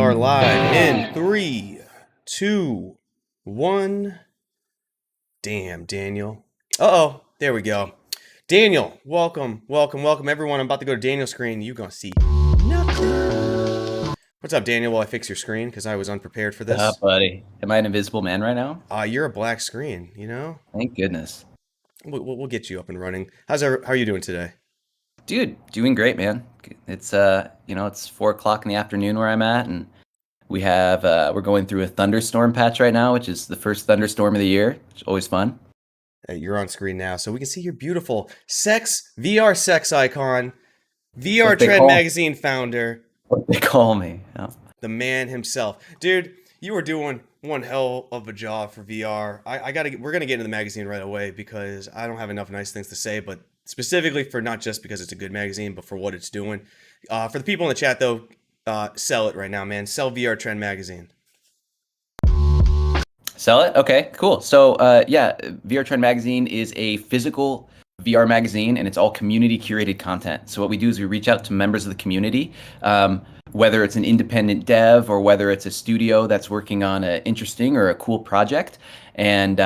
are live in three, two, one. Damn, Daniel. There we go. Daniel, welcome, everyone. I'm about to go to Daniel's screen. You're gonna see nothing. What's up, Daniel? While I fix your screen, because I was unprepared for What's this. up, buddy? Am I an invisible man right now? You're a black screen, you know? Thank goodness. We'll get you up and running. How are you doing today? Dude, doing great, man. It's it's 4 o'clock in the afternoon where I'm at, and we're going through a thunderstorm patch right now, which is the first thunderstorm of the year, which is always fun. You're on screen now, so we can see your beautiful VR sex icon, That's what they VRTREND call magazine founder, what they call me. Yeah. the man himself. Dude, you were doing one hell of a job for VR. We're gonna get into the magazine right away because I don't have enough nice things to say, but specifically for not just because it's a good magazine, but for what it's doing. For the people in the chat though, sell it right now, man. Sell VRTREND magazine. Sell it? Okay, cool. So VRTrend magazine is a physical VR magazine, and it's all community curated content. So what we do is we reach out to members of the community, whether it's an independent dev or whether it's a studio that's working on an interesting or a cool project, and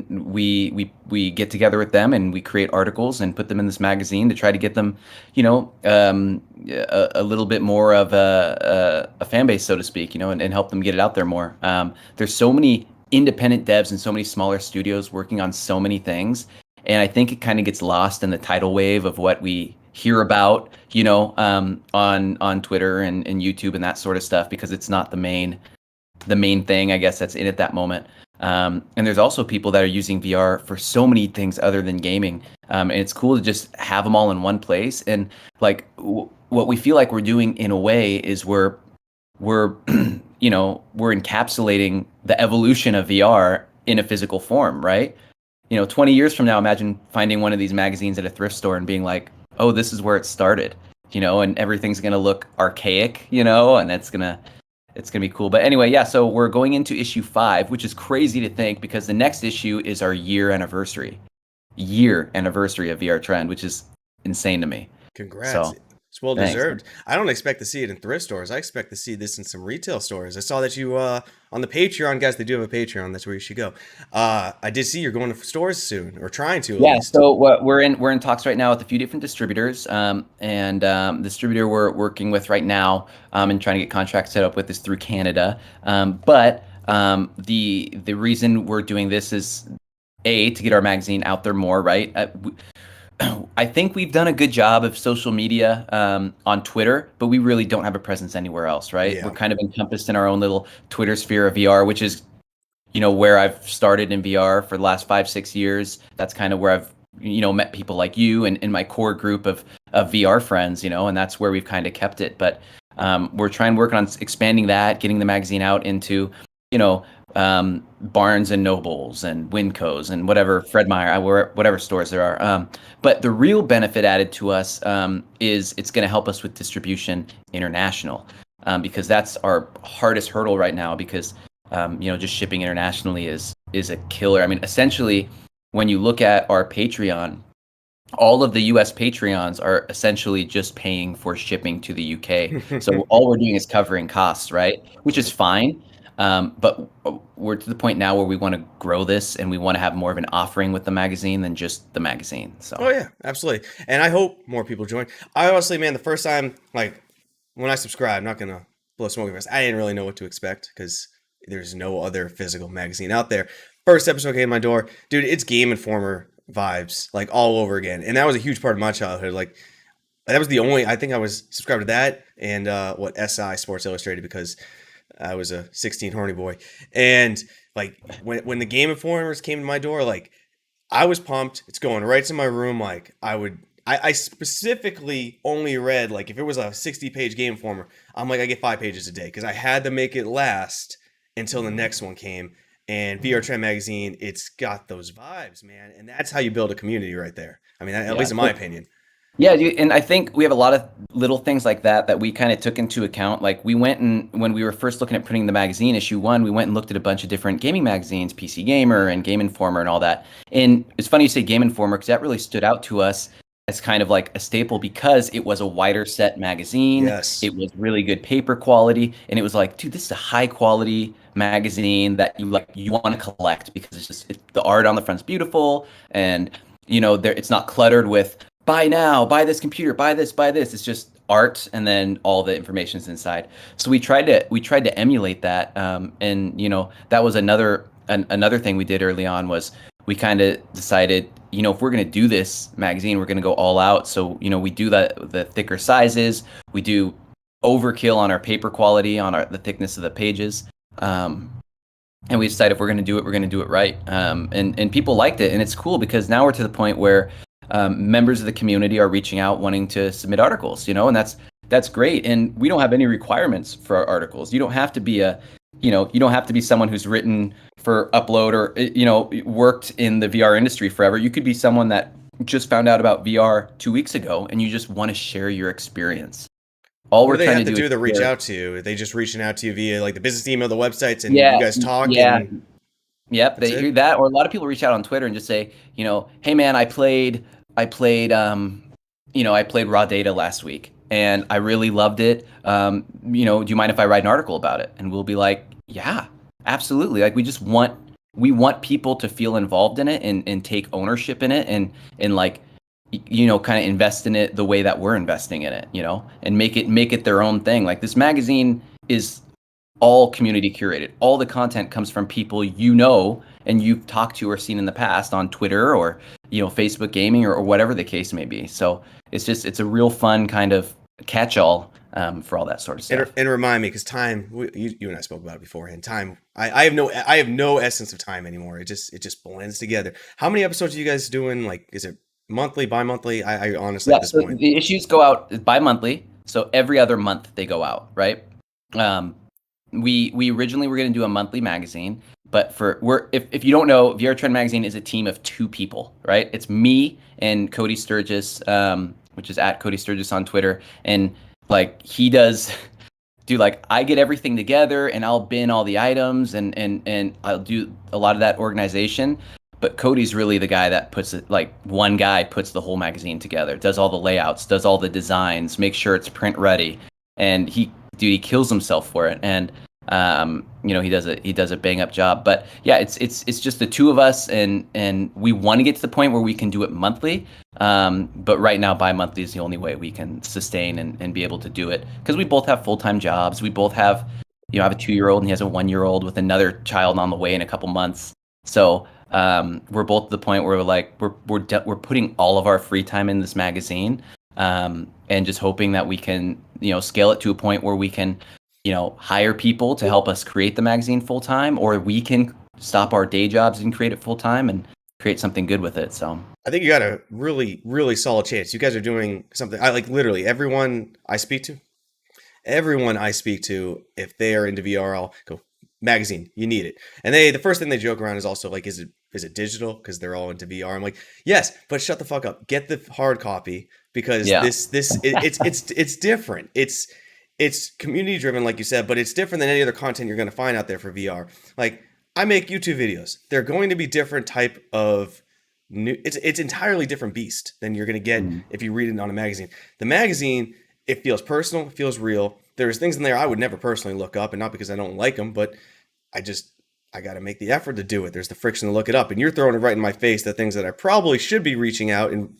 we get together with them and we create articles and put them in this magazine to try to get them, a little bit more of a fan base, so to speak, and help them get it out there more. There's so many independent devs and so many smaller studios working on so many things, and I think it kind of gets lost in the tidal wave of what we hear about, on Twitter and YouTube and that sort of stuff, because it's not the main thing, I guess, that's in at that moment. And there's also people that are using VR for so many things other than gaming, and it's cool to just have them all in one place. And like what we feel like we're doing in a way is we're we're encapsulating the evolution of VR in a physical form, right? 20 years from now, imagine finding one of these magazines at a thrift store and being like, oh, this is where it started, and everything's going to look archaic, and it's going to be cool. But anyway, yeah, so we're going into issue 5, which is crazy to think because the next issue is our year anniversary of VRTrend, which is insane to me. Congrats. So, it's well thanks. deserved. I don't expect to see it in thrift stores. I expect to see this in some retail stores. I saw that you on the Patreon, guys. They do have a Patreon. That's where you should go. I did see you're going to stores soon, or trying to. At least. So we're in talks right now with a few different distributors, and the distributor we're working with right now and trying to get contracts set up with is through Canada. But the reason we're doing this is to get our magazine out there more, right? I think we've done a good job of social media on Twitter, but we really don't have a presence anywhere else, right? Yeah. We're kind of encompassed in our own little Twitter sphere of VR, which is, where I've started in VR for the last 5-6 years. That's kind of where I've, met people like you and in my core group of VR friends, and that's where we've kind of kept it. But we're trying to work on expanding that, getting the magazine out into, Barnes and Nobles and Winco's and whatever, Fred Meyer, whatever stores there are. But the real benefit added to us is it's going to help us with distribution international, because that's our hardest hurdle right now, because just shipping internationally is a killer. I mean, essentially, when you look at our Patreon, all of the US Patreons are essentially just paying for shipping to the UK. So all we're doing is covering costs, right? Which is fine. But we're to the point now where we want to grow this and we want to have more of an offering with the magazine than just the magazine. So. Oh yeah, absolutely. And I hope more people join. I honestly, man, the first time, like when I subscribed, I'm not going to blow smoke at I didn't really know what to expect because there's no other physical magazine out there. First episode came to my door. Dude, it's Game Informer vibes, like all over again. And that was a huge part of my childhood. Like that was the only, I think I was subscribed to that and SI, Sports Illustrated, because I was a 16 horny boy. And like when the Game Informers came to my door, like I was pumped. It's going right to my room. Like I specifically only read, like if it was a 60-page Game Informer, I'm like, I get 5 pages a day because I had to make it last until the next one came. And VRTrend magazine, it's got those vibes, man. And that's how you build a community right there. I mean, at least in my opinion. Yeah, and I think we have a lot of little things like that we kind of took into account. Like we went and when we were first looking at printing the magazine, issue 1, we went and looked at a bunch of different gaming magazines, PC Gamer and Game Informer and all that. And it's funny you say Game Informer because that really stood out to us as kind of like a staple because it was a wider set magazine. Yes. It was really good paper quality, and it was like, dude, this is a high quality magazine that you want to collect because it's just the art on the front's beautiful, and there it's not cluttered with buy now, buy this computer, buy this, buy this. It's just art, and then all the information's inside. So we tried to emulate that, and that was another thing we did early on was we kind of decided, if we're going to do this magazine, we're going to go all out. So, we do the thicker sizes. We do overkill on our paper quality, on the thickness of the pages. And we decided if we're going to do it, we're going to do it right. And people liked it. And it's cool because now we're to the point where members of the community are reaching out wanting to submit articles, and that's great. And we don't have any requirements for our articles. You don't have to be you don't have to be someone who's written for Upload or, worked in the VR industry forever. You could be someone that just found out about VR 2 weeks ago and you just want to share your experience. All What we're do they trying have to do is to reach share. out to you? Are they just reaching out to you via like the business email, the websites, and Yeah, you guys talk yeah, and yep. that's They hear it? that, or a lot of people reach out on Twitter and just say, hey man, I played Raw Data last week and I really loved it. Do you mind if I write an article about it? And we'll be like, yeah, absolutely. Like we want people to feel involved in it and take ownership in it and like kind of invest in it the way that we're investing in it, and make it their own thing. Like this magazine is all community curated. All the content comes from people and you've talked to or seen in the past on Twitter or Facebook gaming or whatever the case may be. So it's a real fun kind of catch-all for all that sort of stuff. And remind me, because time, you and I spoke about it beforehand. Time, I have no essence of time anymore. It just blends together. How many episodes are you guys doing? Like, is it monthly, bi-monthly? I honestly Yeah, at this so point. the issues go out bi-monthly. So every other month they go out, right? Um, we originally were going to do a monthly magazine, but if you don't know, VR Trend magazine is a team of 2 people, right? It's me and Cody Sturgis, which is at Cody Sturgis on Twitter, and like he does. Dude, like I get everything together and I'll bin all the items and I'll do a lot of that organization. But Cody's really the guy that puts it, like one guy puts the whole magazine together, does all the layouts, does all the designs, makes sure it's print ready. And he kills himself for it. And he does a bang up job. But yeah, it's just the 2 of us and we want to get to the point where we can do it monthly. But right now bi-monthly is the only way we can sustain and be able to do it because we both have full-time jobs. We both have, I have a 2-year-old and he has a 1-year-old with another child on the way in a couple months. So we're both at the point where we're putting all of our free time in this magazine, and just hoping that we can scale it to a point where we can hire people to help us create the magazine full time, or we can stop our day jobs and create it full time and create something good with it. So I think you got a really, really solid chance. You guys are doing something. I like literally everyone I speak to, if they are into VR, I'll go magazine. You need it. And the first thing they joke around is also like, is it digital? Because they're all into VR. I'm like, yes, but shut the fuck up. Get the hard copy because yeah, it's different. It's community driven, like you said, but it's different than any other content you're going to find out there for VR. Like I make YouTube videos. They're going to be different type of new. It's entirely different beast than you're going to get if you read it on a magazine. The magazine, it feels personal, it feels real. There's things in there I would never personally look up, and not because I don't like them, but I got to make the effort to do it. There's the friction to look it up, and you're throwing it right in my face. The things that I probably should be reaching out and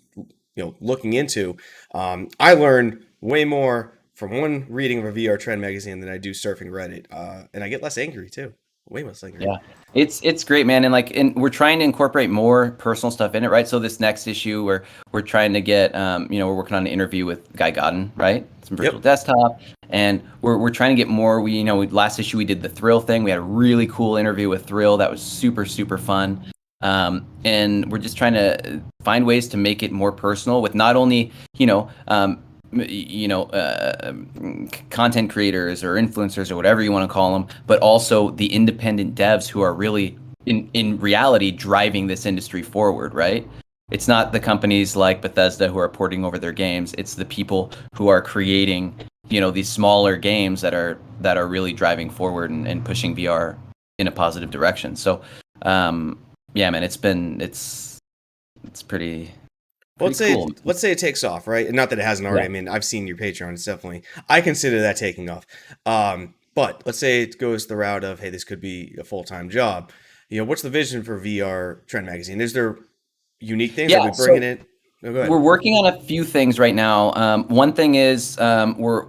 looking into. I learned way more from one reading of a VR Trend magazine than I do surfing Reddit, and I get less angry too. Way less angry. yeah, it's great, man. And we're trying to incorporate more personal stuff in it, right? So this next issue, we're trying to get, we're working on an interview with Guy Godden, right? Some virtual Yep. desktop, and we're trying to get more. Last issue we did the Thrill thing. We had a really cool interview with Thrill that was super super fun. And we're just trying to find ways to make it more personal with not only content creators or influencers or whatever you want to call them, but also the independent devs who are really in reality driving this industry forward, right? It's not the companies like Bethesda who are porting over their games. It's the people who are creating, these smaller games that are really driving forward and pushing VR in a positive direction. So, yeah, man, it's pretty Well, Pretty cool. let's say it takes off, right? And not that it hasn't already. Yeah. I mean, I've seen your Patreon. It's definitely, I consider that taking off. But let's say it goes the route of, hey, this could be a full time job. What's the vision for VR Trend Magazine? Is there unique things? Are we Yeah. bringing So it? Oh, go ahead. we're working on a few things right now. One thing is we're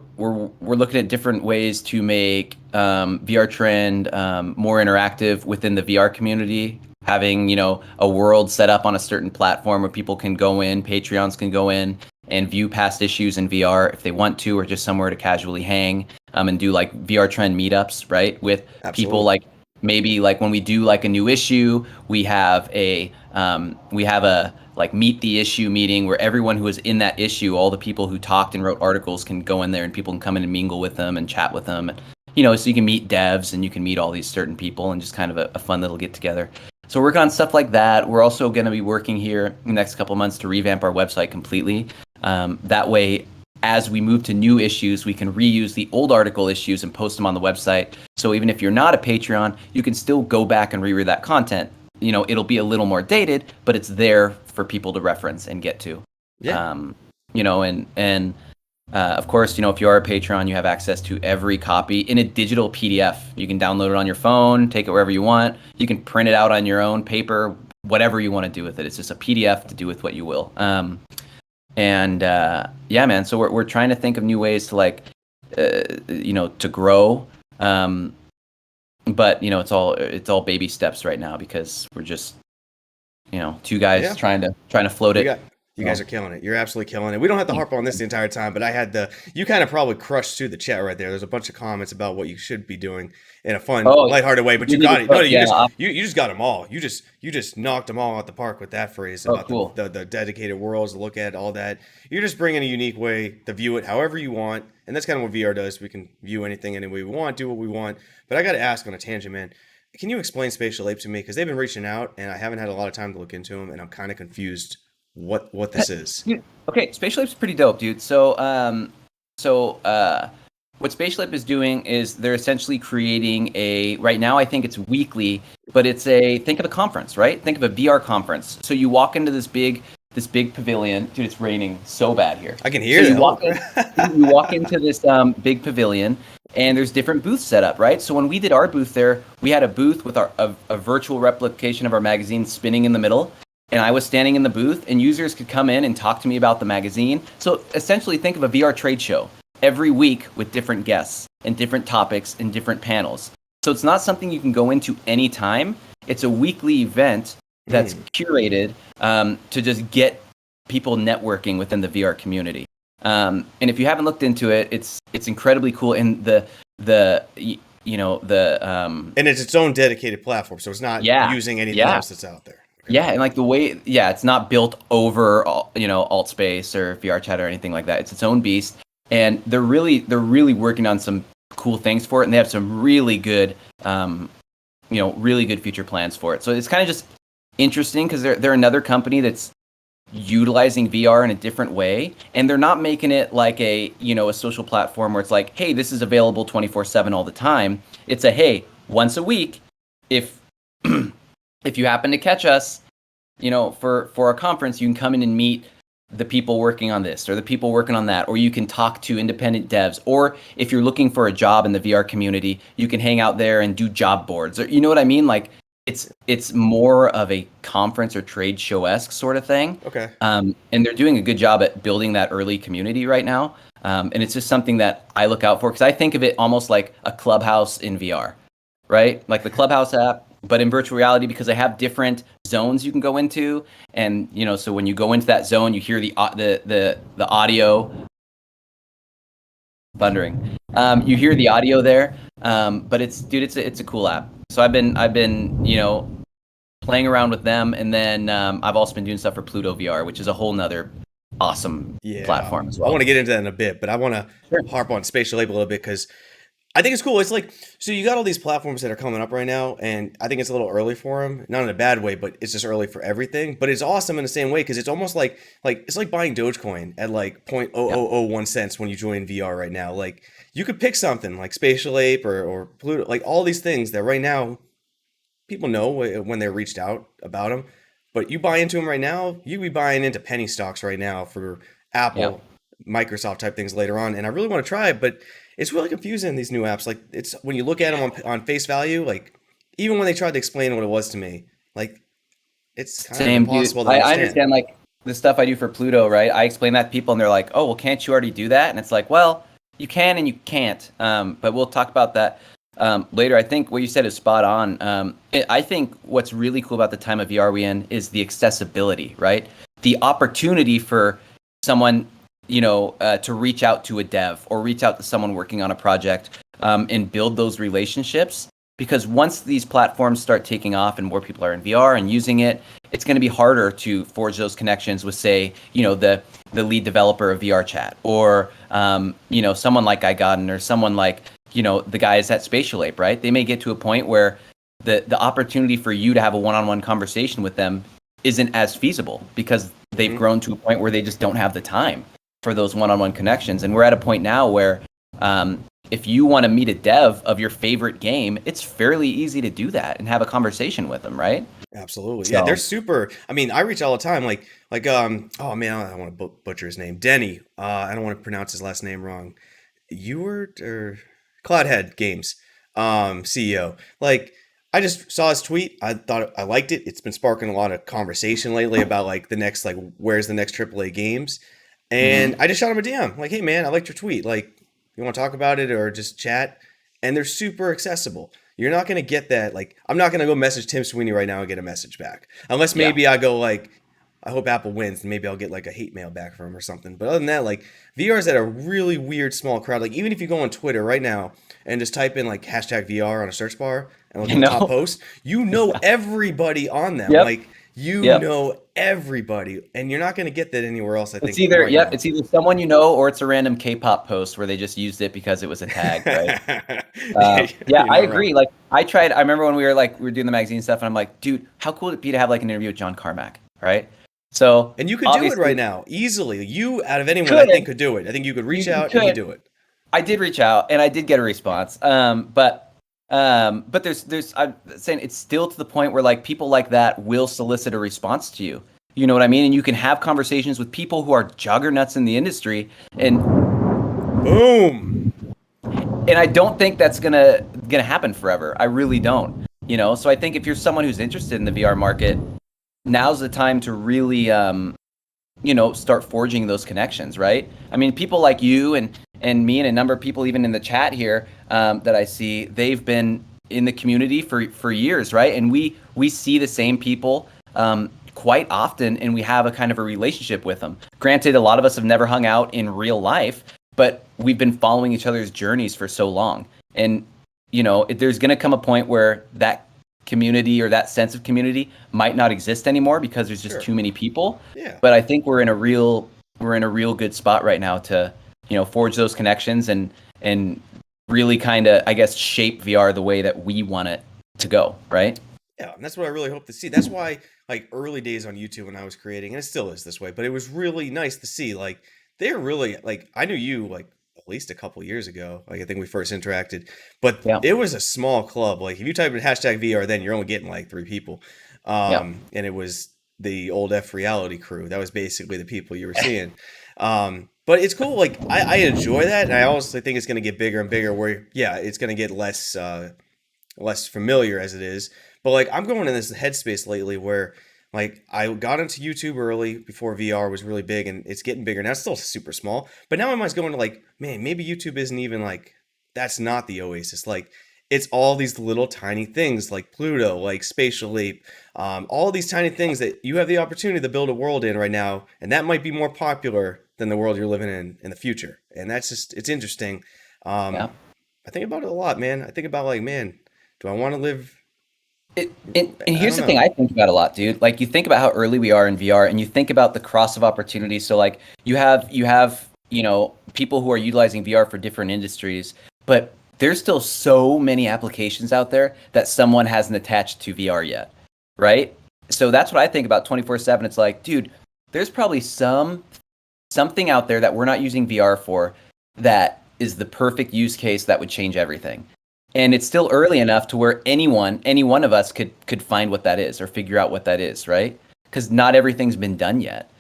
looking at different ways to make VR Trend more interactive within the VR community. Having a world set up on a certain platform where people can go in, Patreons can go in and view past issues in VR if they want to, or just somewhere to casually hang and do like VR Trend meetups, right? With people Absolutely. like maybe like when we do like a new issue, we have a like meet the issue meeting where everyone who was in that issue, all the people who talked and wrote articles can go in there and people can come in and mingle with them and chat with them. And, so you can meet devs and you can meet all these certain people and just kind of a fun little get together. So we're working on stuff like that. We're also going to be working here in the next couple of months to revamp our website completely. That way, as we move to new issues, we can reuse the old article issues and post them on the website. So even if you're not a Patreon, you can still go back and reread that content. It'll be a little more dated, but it's there for people to reference and get to. Yeah. And of course, if you are a Patreon, you have access to every copy in a digital PDF. You can download it on your phone, take it wherever you want. You can print it out on your own paper, whatever you want to do with it. It's just a PDF to do with what you will. Yeah, man. So we're trying to think of new ways to to grow. But it's all baby steps right now because we're just two guys trying to float it. You guys are killing it. You're absolutely killing it. We don't have to harp on this the entire time, but you kind of probably crushed through the chat right there. There's a bunch of comments about what you should be doing in a fun, lighthearted way, but you got it. No, you just got them all. You just knocked them all out the park with that phrase about cool. the dedicated worlds to look at, all that. You're just bringing a unique way to view it however you want, and that's kind of what VR does. We can view anything any way we want, do what we want. But I got to ask on a tangent, man. Can you explain Spatial Ape to me? Because they've been reaching out, and I haven't had a lot of time to look into them, and I'm kind of confused what this is. Okay, Spatial Ape's pretty dope, dude. So what Spatial Ape is doing is they're essentially creating right now I think it's weekly, but think of a conference, right? Think of a VR conference. So you walk into this big pavilion. Dude, it's raining so bad here. I can hear you walk into this big pavilion, and there's different booths set up, right? So when we did our booth there, we had a booth with a virtual replication of our magazine spinning in the middle. And I was standing in the booth, and users could come in and talk to me about the magazine. So essentially, think of a VR trade show every week with different guests and different topics and different panels. So it's not something you can go into anytime. It's a weekly event that's curated to just get people networking within the VR community. And if you haven't looked into it, it's incredibly cool. And and it's its own dedicated platform, so it's not using anything else that's out there. Yeah, and like it's not built over alt space or VR chat or anything like that. It's its own beast, and they're really working on some cool things for it, and they have some really good future plans for it. So it's kind of just interesting because they're another company that's utilizing VR in a different way, and they're not making it like a social platform where it's like, hey, this is available 24/7 all the time. It's hey, once a week, if if you happen to catch us, for a conference, you can come in and meet the people working on this or the people working on that, or you can talk to independent devs, or if you're looking for a job in the VR community, you can hang out there and do job boards, or you know what I mean? Like it's more of a conference or trade show-esque sort of thing. Okay. And they're doing a good job at building that early community right now. And it's just something that I look out for because I think of it almost like a Clubhouse in VR, right? Like the Clubhouse app, but in virtual reality, because they have different zones you can go into, and so when you go into that zone, you hear the audio thundering. You hear the audio there, but it's a cool app. So I've been playing around with them, and then I've also been doing stuff for Pluto VR, which is a whole nother awesome platform as well. I want to get into that in a bit, but I want to harp on Spatial Ape a little bit because I think it's cool. It's like, so you got all these platforms that are coming up right now, and I think it's a little early for them. Not in a bad way, but it's just early for everything. But it's awesome in the same way because it's almost like it's like buying Dogecoin at like 0.0001 cents when you join VR right now. Like you could pick something like Spatial Ape or Pluto, like all these things that right now people know when they're reached out about them. But you buy into them right now, you be buying into penny stocks right now for Yeah. Apple, Microsoft type things later on. And I really want to try it, but it's really confusing, these new apps. Like, it's when you look at them on face value, like even when they tried to explain what it was to me, like it's kind of Same, dude. impossible to I understand. understand like the stuff I do for Pluto, right? I explain that to people and they're like, oh, well, can't you already do that? And it's like, well, you can and you can't. But we'll talk about that later. I think what you said is spot on. I think what's really cool about the time of VR we in is the accessibility, right? The opportunity for someone, to reach out to a dev or reach out to someone working on a project and build those relationships. Because once these platforms start taking off and more people are in VR and using it, it's going to be harder to forge those connections with, say, the lead developer of VR Chat, or someone like Guy Godden, or someone like the guys at Spatial Ape, right? They may get to a point where the opportunity for you to have a one-on-one conversation with them isn't as feasible because they've grown to a point where they just don't have the time for those one-on-one connections. And we're at a point now where if you want to meet a dev of your favorite game, it's fairly easy to do that and have a conversation with them, right? Absolutely. Yeah, So, they're super. I mean, I reach all the time. Oh man, I don't want to butcher his name. Denny. I don't want to pronounce his last name wrong. Ewart or Cloudhead Games, CEO. Like, I just saw his tweet. I thought I liked it. It's been sparking a lot of conversation lately about like the next, like, where's the next AAA games. And mhm. I just shot him a DM like, hey man, I liked your tweet. Like, you want to talk about it or just chat? And they're super accessible. You're not gonna get that. Like, I'm not gonna go message Tim Sweeney right now and get a message back, unless Yeah. maybe I go like, I hope Apple wins, and maybe I'll get like a hate mail back from him or something. But other than that, like, VR's at a really weird small crowd. Like, even if you go on Twitter right now and just type in like hashtag VR on a search bar and look You at the top know? post, you know everybody on them. Yep. Like, you Yep. know everybody, and you're not gonna get that anywhere else, I It's think, either right yep, now. it's either someone you know or it's a random K-pop post where they just used it because it was a tag, right? Yeah, You're I not wrong. agree. Like I remember when we were doing the magazine stuff and I'm like, dude, how cool would it be to have like an interview with John Carmack, right? So And you could do it right obviously now easily. You, out of anyone, I could think, could do it. I think you could reach you out and you could. do it. I did reach out and I did get a response. But there's I'm saying it's still to the point where like people like that will solicit a response to you. You know what I mean? And you can have conversations with people who are juggernauts in the industry, and Boom. I don't think that's gonna happen forever. I really don't. So I think if you're someone who's interested in the VR market, now's the time to really start forging those connections, right? I mean, people like you and me and a number of people even in the chat here that I see, they've been in the community for years, right? And we see the same people quite often, and we have a kind of a relationship with them. Granted, a lot of us have never hung out in real life, but we've been following each other's journeys for so long. And there's going to come a point where that community or that sense of community might not exist anymore because there's just Sure. too many people. Yeah. But I think we're in a real good spot right now to forge those connections and really kind of, I guess, shape VR the way that we want it to go, right? Yeah, and that's what I really hope to see. That's why, like, early days on YouTube when I was creating, and it still is this way, but it was really nice to see, like, they're really, like, I knew you, like, at least a couple years ago. Like, I think we first interacted, but Yeah. it was a small club. Like, if you type in hashtag VR, then you're only getting like 3 people. Yeah. And it was the old F reality crew. That was basically the people you were seeing. But it's cool. Like, I enjoy that. And I also think it's going to get bigger and bigger where, yeah, it's going to get less familiar as it is. But like, I'm going in this headspace lately where like I got into YouTube early before VR was really big, and it's getting bigger now. It's still super small, but now my mind's going to like, man, maybe YouTube isn't even like, that's not the oasis. Like, it's all these little tiny things like Pluto, like Spatial Ape, all these tiny things that you have the opportunity to build a world in right now, and that might be more popular than the world you're living in the future. And that's just, it's interesting. Yeah. I think about it a lot, man. I think about like, man, do I want to live? And I here's don't the thing know. I think about a lot, dude. Like you think about how early we are in VR, and you think about the cross of opportunities. So like you have people who are utilizing VR for different industries, but there's still so many applications out there that someone hasn't attached to VR yet, right? So that's what I think about 24/7. It's like, dude, there's probably something out there that we're not using VR for that is the perfect use case that would change everything. And it's still early enough to where any one of us could find what that is or figure out what that is, right? because not everything's been done yet.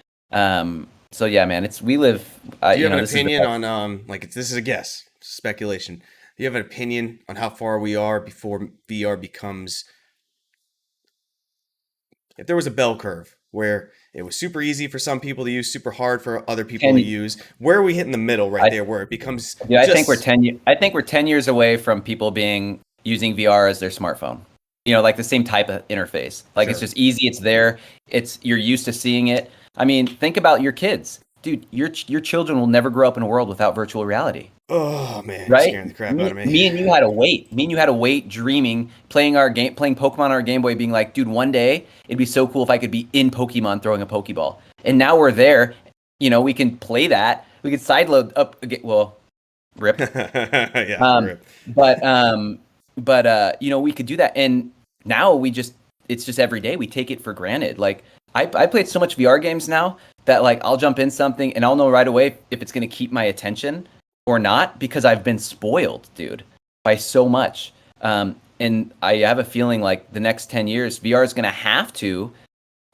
So yeah, man, we live. Do you have an This is the opinion best. on like this is a guess, speculation. Do you have an opinion on how far we are before VR becomes, if there was a bell curve where it was super easy for some people to use, super hard for other people to Ten, use, where are we hitting the middle right I, there where it becomes yeah, just I think we're 10 years away from people being using VR as their smartphone. Like the same type of interface. Like it's sure? just easy. It's there. You're used to seeing it. I mean, think about your kids, dude. Your children will never grow up in a world without virtual reality. Oh man, you're Right? scaring the crap out of me. Me and you had to wait. Me and you had to wait, dreaming, playing Pokemon on our Game Boy, being like, dude, one day it'd be so cool if I could be in Pokemon throwing a Pokeball. And now we're there. We can play that. We can sideload up. Well, rip. Yeah, Um, rip. but we could do that. And now it's just every day. We take it for granted. Like I played so much VR games now that like I'll jump in something and I'll know right away if it's going to keep my attention or not because I've been spoiled, dude, by so much. And I have a feeling like the next 10 years, VR is going to have to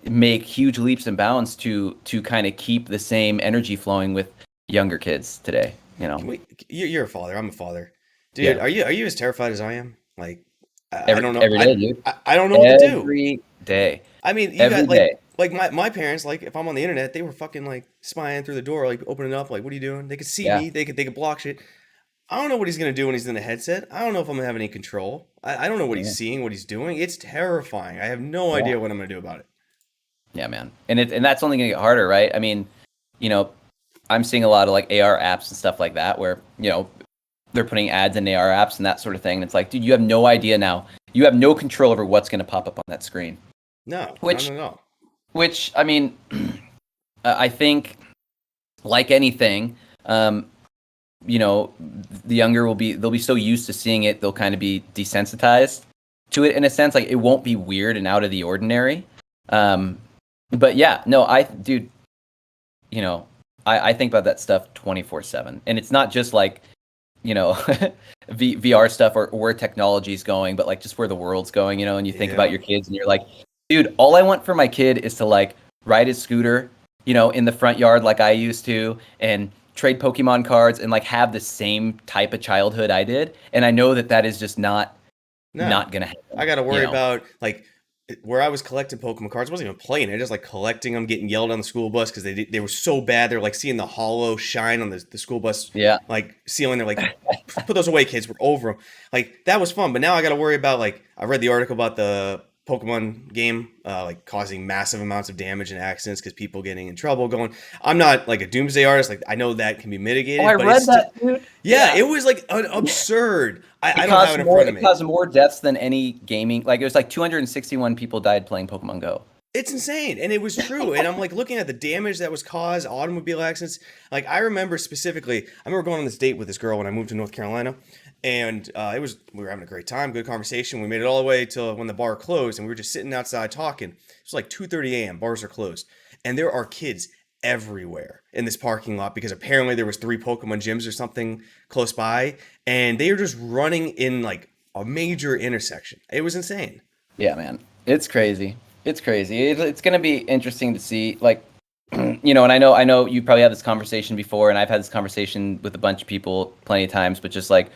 make huge leaps and bounds to kind of keep the same energy flowing with younger kids today. You're a father. I'm a father, dude. Yeah. Are you as terrified as I am? Like, I Every don't know. every day, dude. I don't know what to do. Every day. I mean, you Every got day. like my parents. Like, if I'm on the internet, they were fucking like spying through the door, like opening up. Like, what are you doing? They could see Yeah. me. They could block shit. I don't know what he's gonna do when he's in the headset. I don't know if I'm gonna have any control. I don't know what Yeah. he's seeing, what he's doing. It's terrifying. I have no Yeah. idea what I'm gonna do about it. Yeah, man. And that's only gonna get harder, right? I mean, you know, I'm seeing a lot of like AR apps and stuff like that where, they're putting ads in AR apps and that sort of thing. And it's like, dude, you have no idea now. You have no control over what's gonna pop up on that screen. No, Which no. which I mean, I think like anything, the younger they'll be so used to seeing it, they'll kind of be desensitized to it in a sense. Like it won't be weird and out of the ordinary. But yeah, no, dude, I think about that stuff 24/7, and it's not just like, VR stuff or where technology's going, but like just where the world's going, and you think about your kids and you're like, dude, all I want for my kid is to like ride his scooter, in the front yard like I used to, and trade Pokemon cards and like have the same type of childhood I did. And I know that is just not gonna happen. I got to worry about like where I was collecting Pokemon cards. I wasn't even playing it, just like collecting them, getting yelled on the school bus because they were so bad. They're like seeing the hollow shine on the school bus, like ceiling. They're like, put those away, kids. We're over them. Like that was fun, but now I got to worry about like I read the article about the Pokemon game like causing massive amounts of damage and accidents because people getting in trouble. I'm not like a doomsday artist. Like I know that can be mitigated. I but read that, dude. Yeah, it was like absurd. I don't have it in front of me. It caused more deaths than any gaming. Like it was like 261 people died playing Pokemon Go. It's insane, and it was true. And I'm like looking at the damage that was caused, automobile accidents. Like I remember specifically, I remember going on this date with this girl when I moved to North Carolina, and we were having a great time, good conversation. We made it all the way till when the bar closed, and we were just sitting outside talking. It was like 2:30 a.m. Bars are closed, and there are kids everywhere in this parking lot because apparently there was 3 Pokemon gyms or something close by, and they were just running in like a major intersection. It was insane. Yeah, man, it's crazy. It's crazy. It's going to be interesting to see, like, and I know you probably had this conversation before, and I've had this conversation with a bunch of people plenty of times, but just like,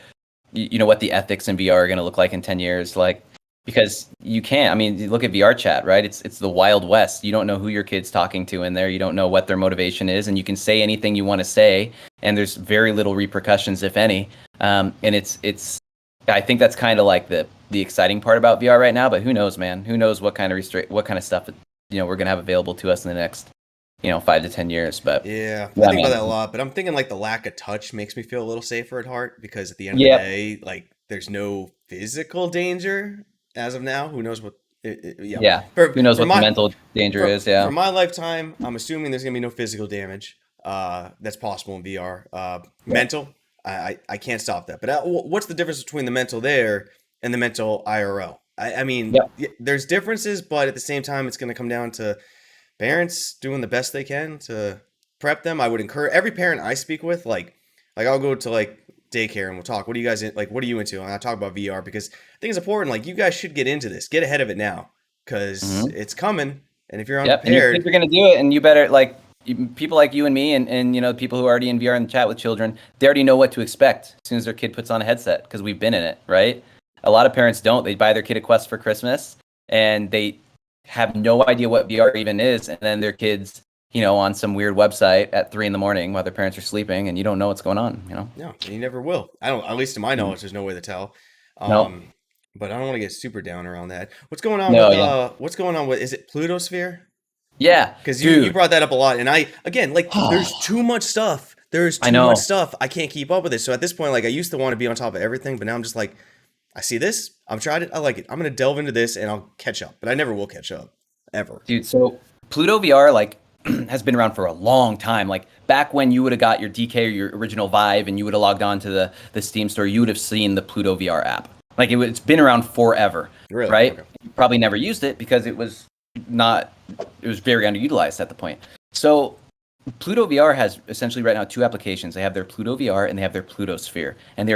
what the ethics in VR are going to look like in 10 years, like, because you can't. I mean, you look at VR chat, right? It's the Wild West. You don't know who your kid's talking to in there. You don't know what their motivation is, and you can say anything you want to say, and there's very little repercussions, if any. And it's. I think that's kind of like the exciting part about VR right now. But who knows, man? Who knows what kind of stuff we're gonna have available to us in the next 5 to 10 years. But yeah, I think about that a lot. But I'm thinking like the lack of touch makes me feel a little safer at heart because at the end of the day, like there's no physical danger as of now. Who knows what? Who knows what the mental danger is? Yeah. For my lifetime, I'm assuming there's gonna be no physical damage. That's possible in VR. Mental. I can't stop that. But what's the difference between the mental there and the mental IRL? I mean, there's differences, but at the same time, it's going to come down to parents doing the best they can to prep them. I would encourage every parent I speak with, like I'll go to like daycare and we'll talk. What are you guys like? What are you into? And I talk about VR because I think it's important. Like you guys should get into this. Get ahead of it now because it's coming. And if you're Yep, and your kids unprepared, are going to do it, and you better people like you and me, and people who are already in VR and chat with children. They already know what to expect as soon as their kid puts on a headset because we've been in it, right? A lot of parents don't. They buy their kid a Quest for Christmas, and they have no idea what VR even is, and then their kids, on some weird website at 3 a.m. while their parents are sleeping, and you don't know what's going on. no, you never will. I don't. At least to my knowledge, there's no way to tell. No, But I don't want to get super down around that. What's going on no, with yeah, what's going on with, is it Plutosphere? yeah, Because you dude. brought that up a lot, and I again, like, there's too much stuff. There's I too much know, stuff. I can't keep up with it. So at this point, like, I used to want to be on top of everything, but now I'm just like, I see this, I've tried it, I like it. I'm gonna delve into this, and I'll catch up. But I never will catch up, ever. dude. So Pluto VR has been around for a long time. Like back when you would have got your DK or your original Vive, and you would have logged on to the Steam store, you would have seen the Pluto VR app. Like it's been around forever, Really? right? Okay. You probably never used it because it was very underutilized at the point. So Pluto VR has essentially right now 2 applications. They have their Pluto VR and they have their Pluto Sphere, and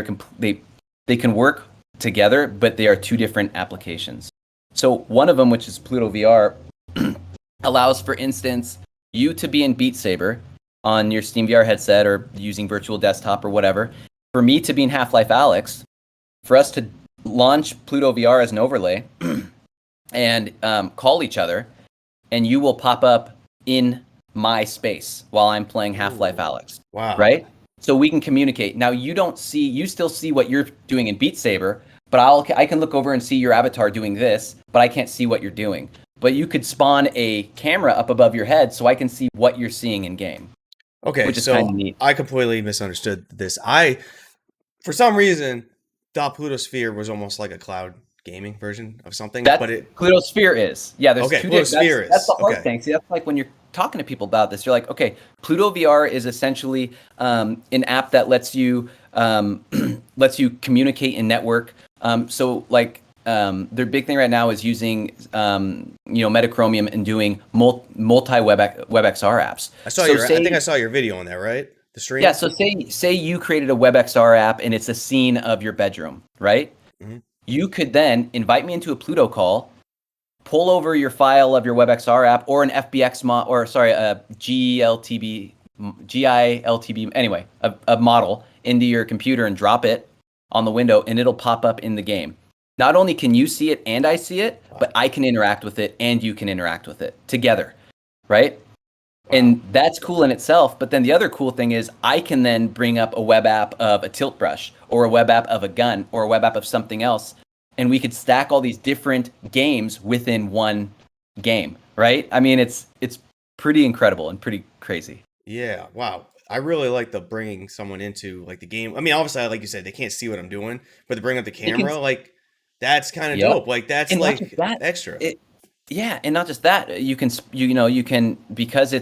they can work together, but they are 2 different applications. So one of them, which is Pluto VR, allows, for instance, you to be in Beat Saber on your Steam VR headset or using virtual desktop or whatever. For me to be in Half-Life Alyx, for us to launch Pluto VR as an overlay and call each other, and you will pop up in my space while I'm playing Half-Life Alyx. Wow. Right? So we can communicate. Now you still see what you're doing in Beat Saber, but I can look over and see your avatar doing this, but I can't see what you're doing. But you could spawn a camera up above your head so I can see what you're seeing in game. Okay, which is kind of neat. I completely misunderstood this. For some reason, thought Pluto Sphere was almost like a cloud gaming version of something. Pluto Sphere is. Yeah, there's okay, 2 Pluto Sphere is. That's the hard okay. thing. See, that's like when you're talking to people about this, you're like, okay, Pluto VR is essentially an app that lets you communicate and network. Their big thing right now is using Metachromium and doing multi WebXR apps. I think I saw your video on that, right? The stream. Yeah. So say you created a WebXR app and it's a scene of your bedroom, right? Mm-hmm. You could then invite me into a Pluto call, pull over your file of your WebXR app or an FBX a GILTB, anyway, a model into your computer and drop it on the window, and it'll pop up in the game. Not only can you see it and I see it, but I can interact with it and you can interact with it together, right? Wow. And that's cool in itself. But then the other cool thing is I can then bring up a web app of a tilt brush or a web app of a gun or a web app of something else. And we could stack all these different games within one game, right? I mean, it's pretty incredible and pretty crazy. Yeah. Wow. I really like the bringing someone into like the game. I mean, obviously, like you said, they can't see what I'm doing, but to bring up the camera, that's kind of dope. Like that's and like extra. Yeah, and not just that. You can because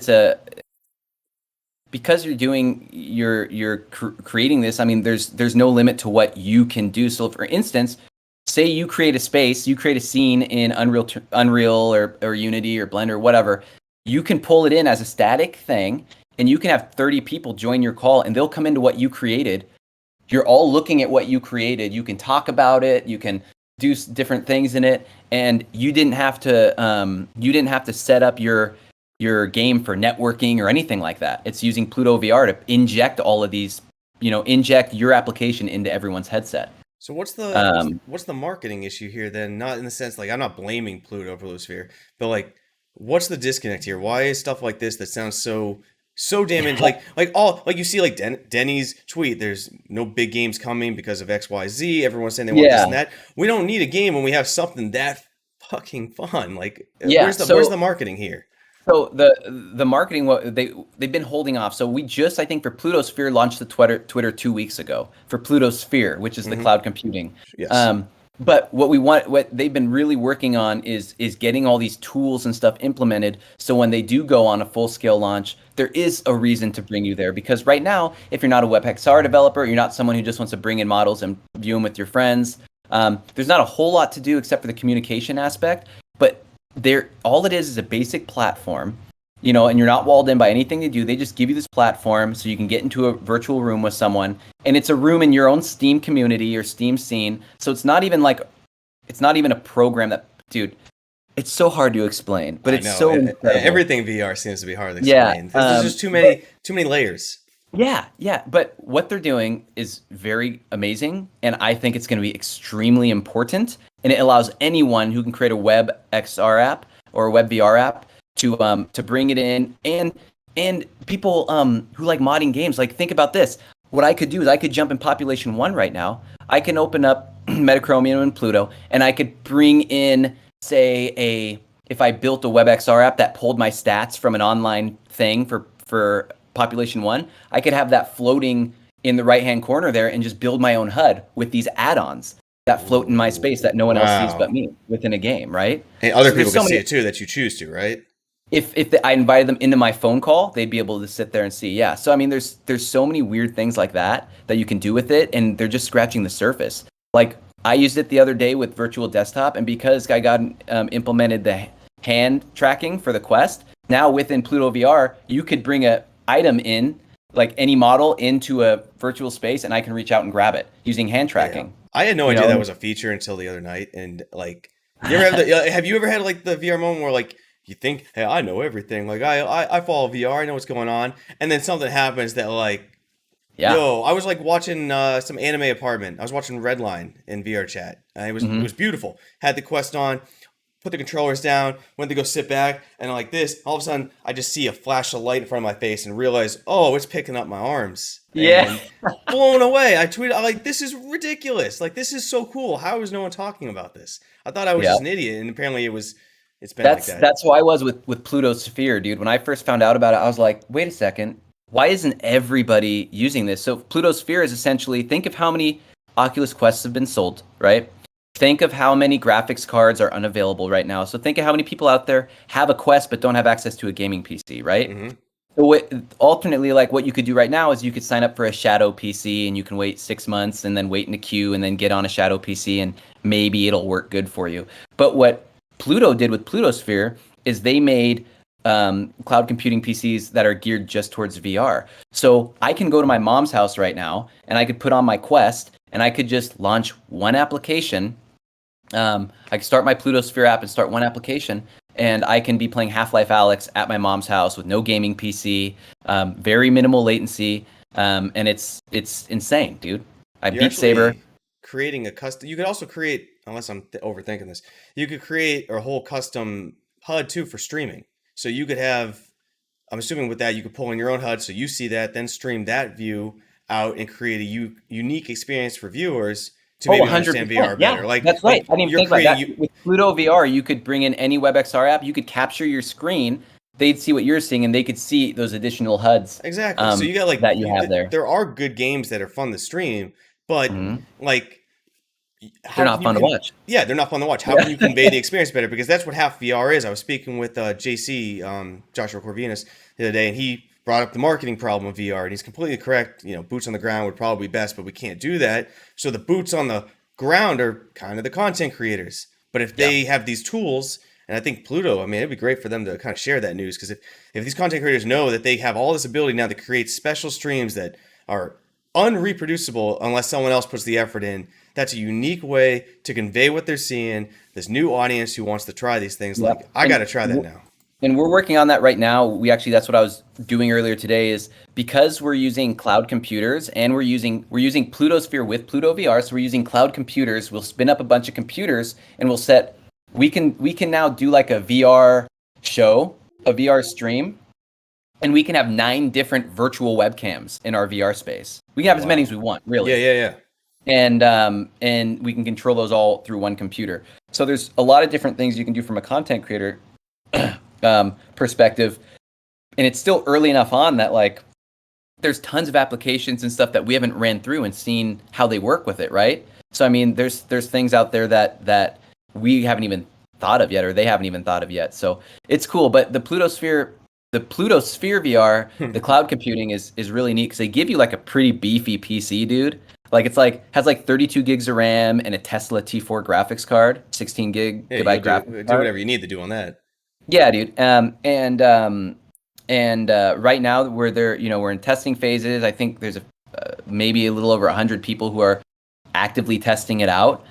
you're creating this. I mean, there's no limit to what you can do. So, for instance, say you create a space, you create a scene in Unreal or Unity or Blender or whatever. You can pull it in as a static thing, and you can have 30 people join your call, and they'll come into what you created. You're all looking at what you created. You can talk about it. You can do different things in it, and you didn't have to set up your game for networking or anything like that. It's using Pluto VR to inject all of these, inject your application into everyone's headset. So what's the marketing issue here then? Not in the sense like I'm not blaming Pluto Sphere, but like what's the disconnect here? Why is stuff like this that sounds so damaged? like you see like Denny's tweet, there's no big games coming because of XYZ. Everyone's saying they want this and that. We don't need a game when we have something that fucking fun. Like where's the marketing here? So the marketing, they've been holding off. So we just, I think, for Pluto Sphere launched the Twitter 2 weeks ago for Pluto Sphere, which is the cloud computing. Yes. But what they've been really working on is getting all these tools and stuff implemented. So when they do go on a full scale launch, there is a reason to bring you there. Because right now, if you're not a WebXR developer, you're not someone who just wants to bring in models and view them with your friends. There's not a whole lot to do except for the communication aspect. But all it is a basic platform, and you're not walled in by anything they do. They just give you this platform so you can get into a virtual room with someone, and it's a room in your own Steam community or Steam scene. So it's not even a program that, dude, It's so hard to explain, but I it's know so incredible. everything VR seems to be hard to Yeah. explain. There's just But too many layers. yeah, yeah. But what they're doing is very amazing, and I think it's going to be extremely important. And it allows anyone who can create a web XR app or a web VR app to bring it in, and people who like modding games. Like, think about this. What I could do is I could jump in Population One right now. I can open up Metachromium and Pluto, and I could bring in, say, a if I built a WebXR app that pulled my stats from an online thing for Population One, I could have that floating in the right hand corner there and just build my own HUD with these add-ons that float in my space that no one else sees but Wow. me within a game, right? And other So people there's can so see many. it too that you choose to, right? If I invited them into my phone call, they'd be able to sit there and see. Yeah. So I mean, there's so many weird things like that that you can do with it, and they're just scratching the surface. Like, I used it the other day with Virtual Desktop, and because I got implemented the hand tracking for the Quest, now within Pluto VR, you could bring a item in, like any model, into a virtual space, and I can reach out and grab it using hand Yeah. tracking. I had no You idea that know, was a feature until the other night. And like, you ever have have you ever had like the VR moment where like you think, hey, I know everything. Like I follow VR, I know what's going on. And then something happens that like, yeah. yo, I was like watching some anime apartment. I was watching Redline in VR chat. It Hmm. was beautiful. Had the Quest on, put the controllers down, went to go sit back, and like this, all of a sudden I just see a flash of light in front of my face and realize, oh, it's picking up my arms. Yeah. And blown away. I tweeted, I'm like, this is ridiculous. Like this is so cool. How is no one talking about this? I thought I was Yeah. just an idiot, and apparently it's been like That's that. that's who I was with Pluto Sphere, dude. When I first found out about it, I was like, wait a second, why isn't everybody using this? So Pluto Sphere is essentially, think of how many Oculus Quests have been sold, right? Think of how many graphics cards are unavailable right now. So think of how many people out there have a Quest but don't have access to a gaming PC, right? Hmm. So alternately, like what you could do right now is you could sign up for a Shadow PC and you can wait 6 months and then wait in a queue and then get on a Shadow PC and maybe it'll work good for you. But what Pluto did with Pluto Sphere is they made cloud computing PCs that are geared just towards VR. So I can go to my mom's house right now and I could put on my Quest and I could just launch one application. I could start my Pluto Sphere app and start one application, and I can be playing Half-Life Alyx at my mom's house with no gaming PC, very minimal latency, and it's insane, dude. I You're Beat Saber. actually creating a custom. You could also create, unless I'm overthinking this, you could create a whole custom HUD too for streaming. So you could have, I'm assuming with that, you could pull in your own HUD so you see that, then stream that view out and create a unique experience for viewers to Oh, maybe understand 100%. VR better. Yeah, that's right. I didn't even You're think about creating that. you With Pluto VR, you could bring in any WebXR app. You could capture your screen. They'd see what you're seeing, and they could see those additional HUDs exactly. So you got like that you have there. there are good games that are fun to stream, but Hmm. like They're how can not you fun to watch. yeah, they're not fun to watch. How can you convey the experience better? Because that's what half VR is. I was speaking with JC, Joshua Corvinus, the other day, and he brought up the marketing problem of VR, and he's completely correct. You know, boots on the ground would probably be best, but we can't do that. So the boots on the ground are kind of the content creators. But if Yeah. they have these tools, and I think Pluto, I mean, it'd be great for them to kind of share that news, because if these content creators know that they have all this ability now to create special streams that are unreproducible unless someone else puts the effort in, that's a unique way to convey what they're seeing. This new audience who wants to try these things, Yep. like, I got to try that now. And we're working on that right now. We actually, that's what I was doing earlier today, is because we're using cloud computers and we're using Pluto Sphere with Pluto VR. So we're using cloud computers. We'll spin up a bunch of computers and we can now do like a VR show, a VR stream, and we can have 9 different virtual webcams in our VR space. We can have as many Wow. as we want, really. Yeah, yeah, yeah. And we can control those all through one computer. So there's a lot of different things you can do from a content creator perspective, and it's still early enough on that like there's tons of applications and stuff that we haven't ran through and seen how they work with it, right? So I mean, there's things out there that we haven't even thought of yet, or they haven't even thought of yet. So it's cool. But the Pluto Sphere VR, the cloud computing is really neat because they give you like a pretty beefy PC, dude. Like it's like has like 32 gigs of RAM and a Tesla T4 graphics card, 16 Yeah, gigabyte you graphics do card. whatever you need to do on that. Yeah, dude. And right now we're in testing phases. I think there's maybe a little over 100 people who are actively testing it out.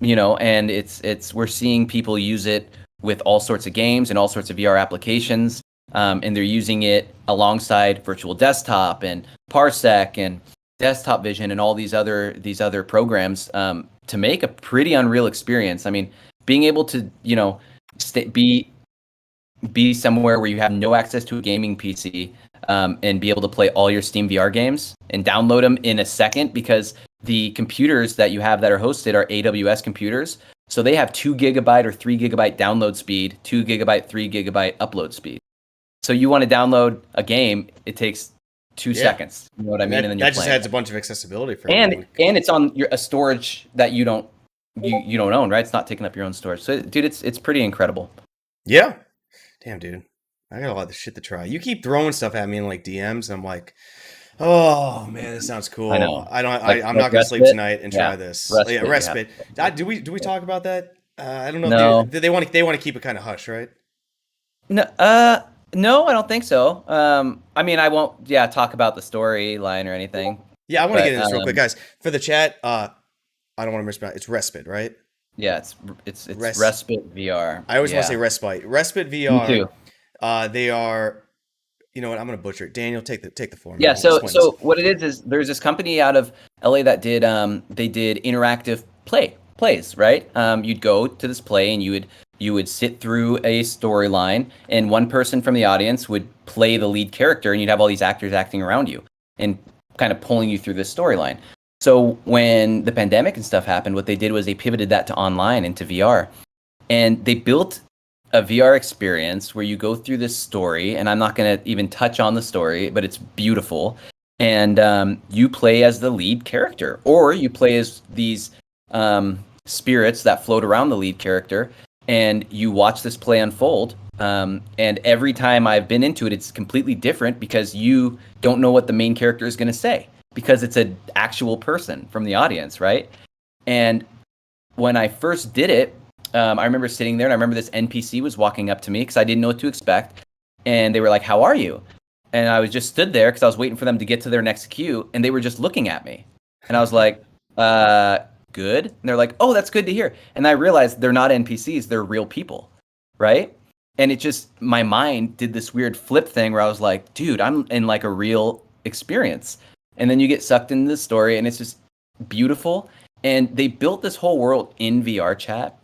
and it's we're seeing people use it with all sorts of games and all sorts of VR applications, and they're using it alongside virtual desktop and Parsec and desktop vision and all these other programs, to make a pretty unreal experience. I mean, being able to be somewhere where you have no access to a gaming PC, and be able to play all your Steam VR games and download them in a second, because the computers that you have that are hosted are AWS computers. So they have 2 GB or 3 GB download speed, 2 GB, 3 GB upload speed. So you want to download a game, it takes 2 seconds. You know what I mean? That, And then that you're just playing. adds a bunch of accessibility for And everyone. it's on a storage that you don't own, right? It's not taking up your own storage. So, dude, it's pretty incredible. Yeah. Damn, dude. I got a lot of shit to try. You keep throwing stuff at me in like DMs. And I'm like, oh man, this sounds cool. I know. I don't. Like I'm not gonna sleep respite. tonight and Yeah, try this. respite. Yeah, respite. Do we talk about that? I don't know. No. If they want to keep it kind of hush, right? No, no, I don't think so. I mean, I won't, talk about the storyline or anything. Yeah, I want to But, get into this real quick, guys. For the chat, I don't want to mispronounce. It's respite, right? Yeah, it's respite VR. I always want Yeah. to say respite. Respite Me VR. too. They are. You know what? I'm gonna butcher it. Daniel, take the floor. Yeah. Man. So Explain this. what it is there's this company out of LA that did they did interactive plays, right? You'd go to this play and you would sit through a storyline, and one person from the audience would play the lead character, and you'd have all these actors acting around you and kind of pulling you through this storyline. So when the pandemic and stuff happened, what they did was they pivoted that to online, into VR, and they built a VR experience where you go through this story, and I'm not going to even touch on the story, but it's beautiful. And you play as the lead character, or you play as these spirits that float around the lead character, and you watch this play unfold. And every time I've been into it, it's completely different, because you don't know what the main character is going to say, because it's an actual person from the audience, right? And when I first did it, I remember sitting there, and I remember this NPC was walking up to me because I didn't know what to expect. And they were like, "How are you?" And I was just stood there because I was waiting for them to get to their next cue, and they were just looking at me. And I was like, good. And they're like, "Oh, that's good to hear." And I realized they're not NPCs, they're real people, right? And it just, my mind did this weird flip thing where I was like, dude, I'm in like a real experience. And then you get sucked into the story, and it's just beautiful. And they built this whole world in VR chat.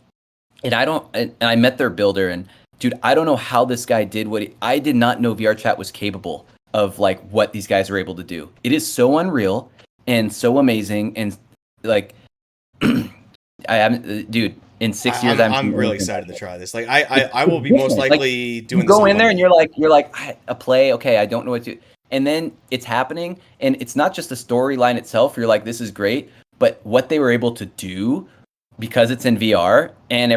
And I met their builder, and dude, I don't know how this guy did I did not know VR chat was capable of like what these guys are able to do. It is so unreal and so amazing. And like, I haven't, dude, in 6 years, I'm really excited to try this. Like, I will be most likely doing. You go this in there and you're like a play. Okay, I don't know what to. And then it's happening, and it's not just the storyline itself. You're like, this is great, but what they were able to do, because it's in VR, and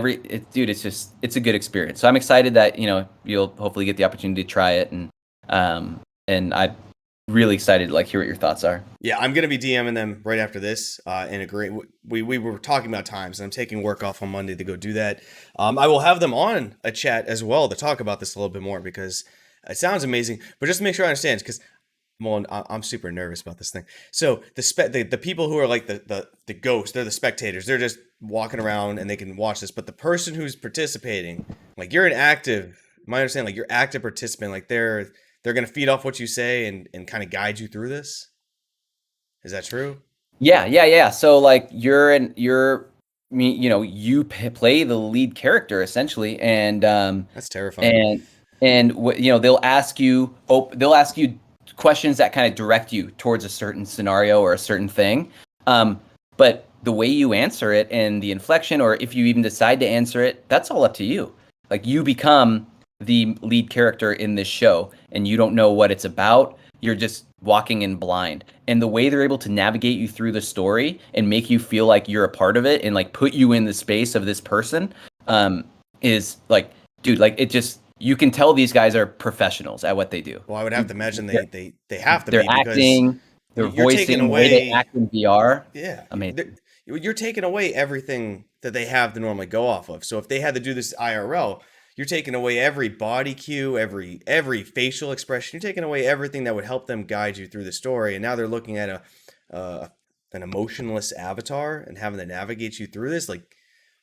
dude, it's a good experience. So I'm excited that you'll hopefully get the opportunity to try it, and I'm really excited to like hear what your thoughts are. Yeah, I'm gonna be DMing them right after this. And agree. We were talking about times, and I'm taking work off on Monday to go do that. I will have them on a chat as well to talk about this a little bit more, because it sounds amazing. But just to make sure I understand, because I'm super nervous about this thing. So the people who are like the ghosts, they're the spectators. They're just walking around and they can watch this. But the person who's participating, like you're an active. My understanding, like you're active participant. Like they're gonna feed off what you say and kind of guide you through this. Is that true? Yeah. So like you play the lead character essentially, and That's terrifying. and they'll ask you questions that kind of direct you towards a certain scenario or a certain thing. But the way you answer it, and the inflection, or if you even decide to answer it, that's all up to you. Like, you become the lead character in this show, and you don't know what it's about. You're just walking in blind. And the way they're able to navigate you through the story and make you feel like you're a part of it, and like put you in the space of this person, is like, dude, like, it just, you can tell these guys are professionals at what they do. Well, I would have to imagine they have to They're be, because acting, they're voicing, the way they act in VR. Yeah, Amazing. You're taking away everything that they have to normally go off of. So if they had to do this IRL, you're taking away every body cue, every facial expression. You're taking away everything that would help them guide you through the story. And now they're looking at an emotionless avatar and having to navigate you through this. Like,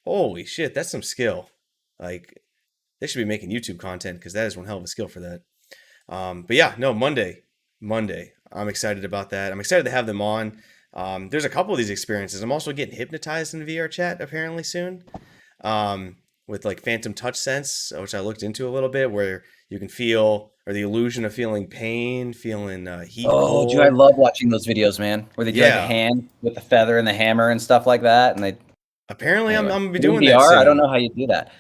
Holy shit, that's some skill. Like they should be making YouTube content because that is one hell of a skill for that. But yeah, no, Monday. I'm excited about that. I'm excited to have them on. There's a couple of these experiences. I'm also getting hypnotized in VR chat apparently soon, with like phantom touch sense, which I looked into a little bit, where you can feel or the illusion of feeling pain, feeling heat, Oh, dude, I cold. love watching those videos, man. Where they do like a Yeah, hand with the feather and the hammer and stuff like that. And they apparently I'm anyway, gonna be but in doing that VR, I don't soon. know how you do that.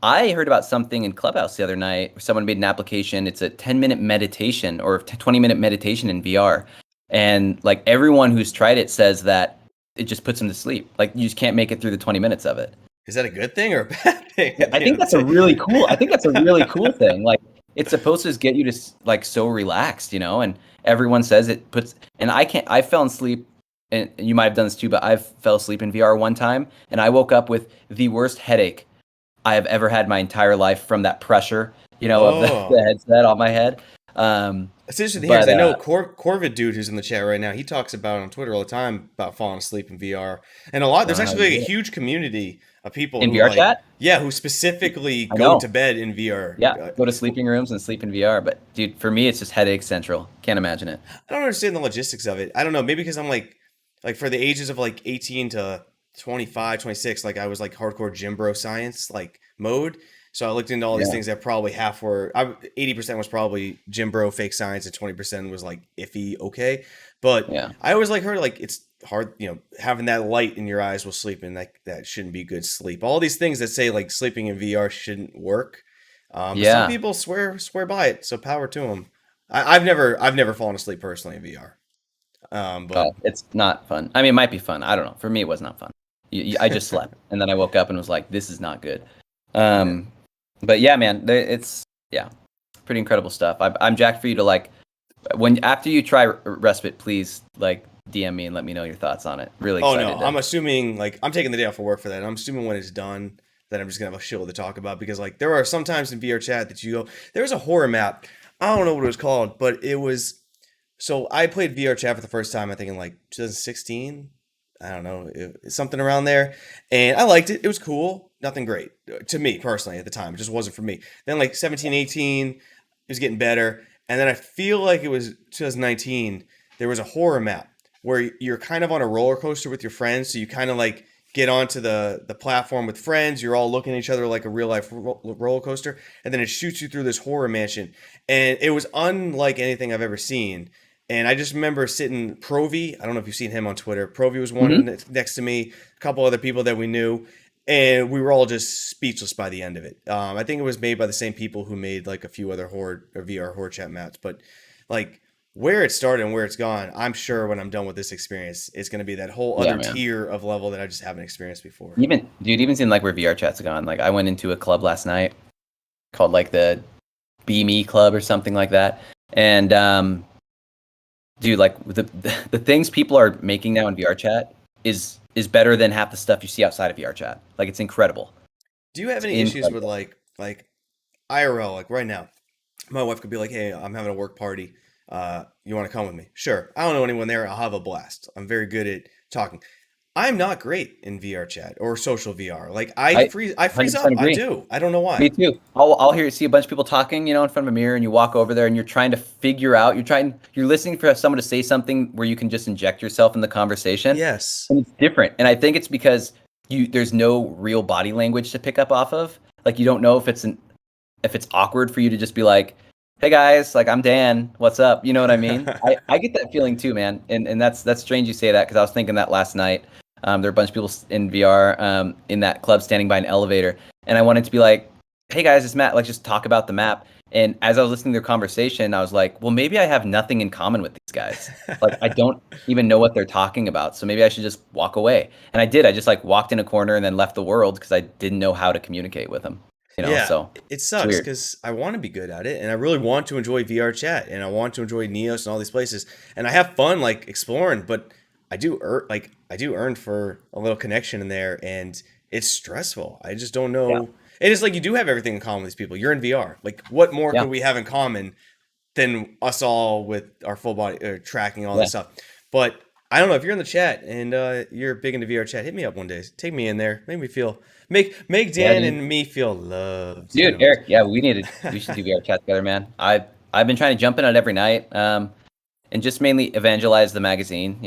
I heard about something in Clubhouse the other night. Where someone made an application. It's a 10-minute meditation or 20-minute meditation in VR, and like everyone who's tried it says that it just puts them to sleep. Like you just can't make it through the 20 minutes of it. Is that a good thing or a bad thing Yeah, at I the end think of that's a the really cool. I day? think that's a really cool thing. Like it's supposed to just get you to like so relaxed, you know. And everyone says it puts. And I can't. I fell asleep, and you might have done this too. But I fell asleep in VR one time, and I woke up with the worst headache I have ever had my entire life from that pressure, you know, of the, Oh. the headset on my head. Um, It's interesting to hear because but I know Corvid dude who's in the chat right now. He talks about on Twitter all the time about falling asleep in VR, and a lot. There's Learn how actually to like do a it huge community of people in who VR like, chat. yeah, who specifically I go know. to bed in VR. Yeah, go to sleeping rooms and sleep in VR. But dude, for me, it's just headache central. Can't imagine it. I don't understand the logistics of it. I don't know. Maybe because I'm like for the ages of like 18 to 25, 26, like I was like hardcore gym bro science like mode. So I looked into all these Yeah, things that probably half were, 80% was probably gym bro fake science and 20% was like iffy, okay. But yeah, I always like heard like it's hard, having that light in your eyes while sleeping, like that shouldn't be good sleep. All these things that say like sleeping in VR shouldn't work. But some yeah. people swear by it, so power to them. I've never fallen asleep personally in VR. But It's not fun. I mean, it might be fun. I don't know. For me, it was not fun. I just slept, and then I woke up and was like, "This is not good." yeah. Um, but yeah, man, it's yeah, pretty incredible stuff. I'm jacked for you to like when after you try respite, please like DM me and let me know your thoughts on it. Really Oh no, excited I'm to. assuming like I'm taking the day off of work for that. I'm assuming when it's done that I'm just gonna have a show to talk about because like there are some times in VR chat that you go, there was a horror map. I don't know what it was called, but it was so I played VR chat for the first time I think in like 2016. I don't know, something around there, and I liked it. It was cool. Nothing great to me personally at the time. It just wasn't for me. Then like 17, 18, it was getting better, and then I feel like it was 2019. There was a horror map where you're kind of on a roller coaster with your friends. So you kind of like get onto the platform with friends. You're all looking at each other like a real life roller coaster, and then it shoots you through this horror mansion, and it was unlike anything I've ever seen. And I just remember sitting Provi. I don't know if you've seen him on Twitter. Provi was one Hmm. next to me, a couple other people that we knew, and we were all just speechless by the end of it. I think it was made by the same people who made like a few other horror or VR horror chat maps, but like where it started and where it's gone, I'm sure when I'm done with this experience, it's going to be that whole Yeah, other man. tier of level that I just haven't experienced before. Even dude, even seeing like where VR chat's gone. Like I went into a club last night called like the Be Me Club or something like that, and dude, like the things people are making now in VR chat is better than half the stuff you see outside of VR chat. Like it's incredible. Do you have It's any issues with incredible. like IRL? Like right now, my wife could be like, "Hey, I'm having a work party. You want to come with me?" Sure. I don't know anyone there. I'll have a blast. I'm very good at talking. I'm not great in VR chat or social VR. Like I I freeze, I freeze 100% up. I agree. do. I don't know Me why. too. I'll hear see a bunch of people talking, you know, in front of a mirror, and you walk over there and you're trying to figure out. You're listening for someone to say something where you can just inject yourself in the conversation, Yes. and it's different. And I think it's because there's no real body language to pick up off of. Like you don't know if it's awkward for you to just be like, "Hey guys, like I'm Dan, what's up?" You know what I mean? I get that feeling too, man. And that's strange you say that because I was thinking that last night. There were a bunch of people in VR in that club standing by an elevator, and I wanted to be like, "Hey guys, it's Matt. Like just talk about the map." And as I was listening to their conversation, I was like, "Well, maybe I have nothing in common with these guys. Like I don't even know what they're talking about. So maybe I should just walk away." And I did. I just like walked in a corner and then left the world because I didn't know how to communicate with them. You know, Yeah, so it it's sucks weird. because I want to be good at it, and I really want to enjoy VR chat, and I want to enjoy Neos and all these places, and I have fun like exploring. But I do earn for a little connection in there, and it's stressful. I just don't Yeah. know. And it's like you do have everything in common with these people. You're in VR. Like, what more Yeah. could we have in common than us all with our full body tracking all Yeah. this stuff? But I don't know if you're in the chat and you're big into VR chat. Hit me up one day. Take me in there. Make me feel make Yeah, Dan dude. and me feel loved. You Dude, know. Eric, yeah, we should do VR chat together, man. I've been trying to jump in on it every night, and just mainly evangelize the magazine,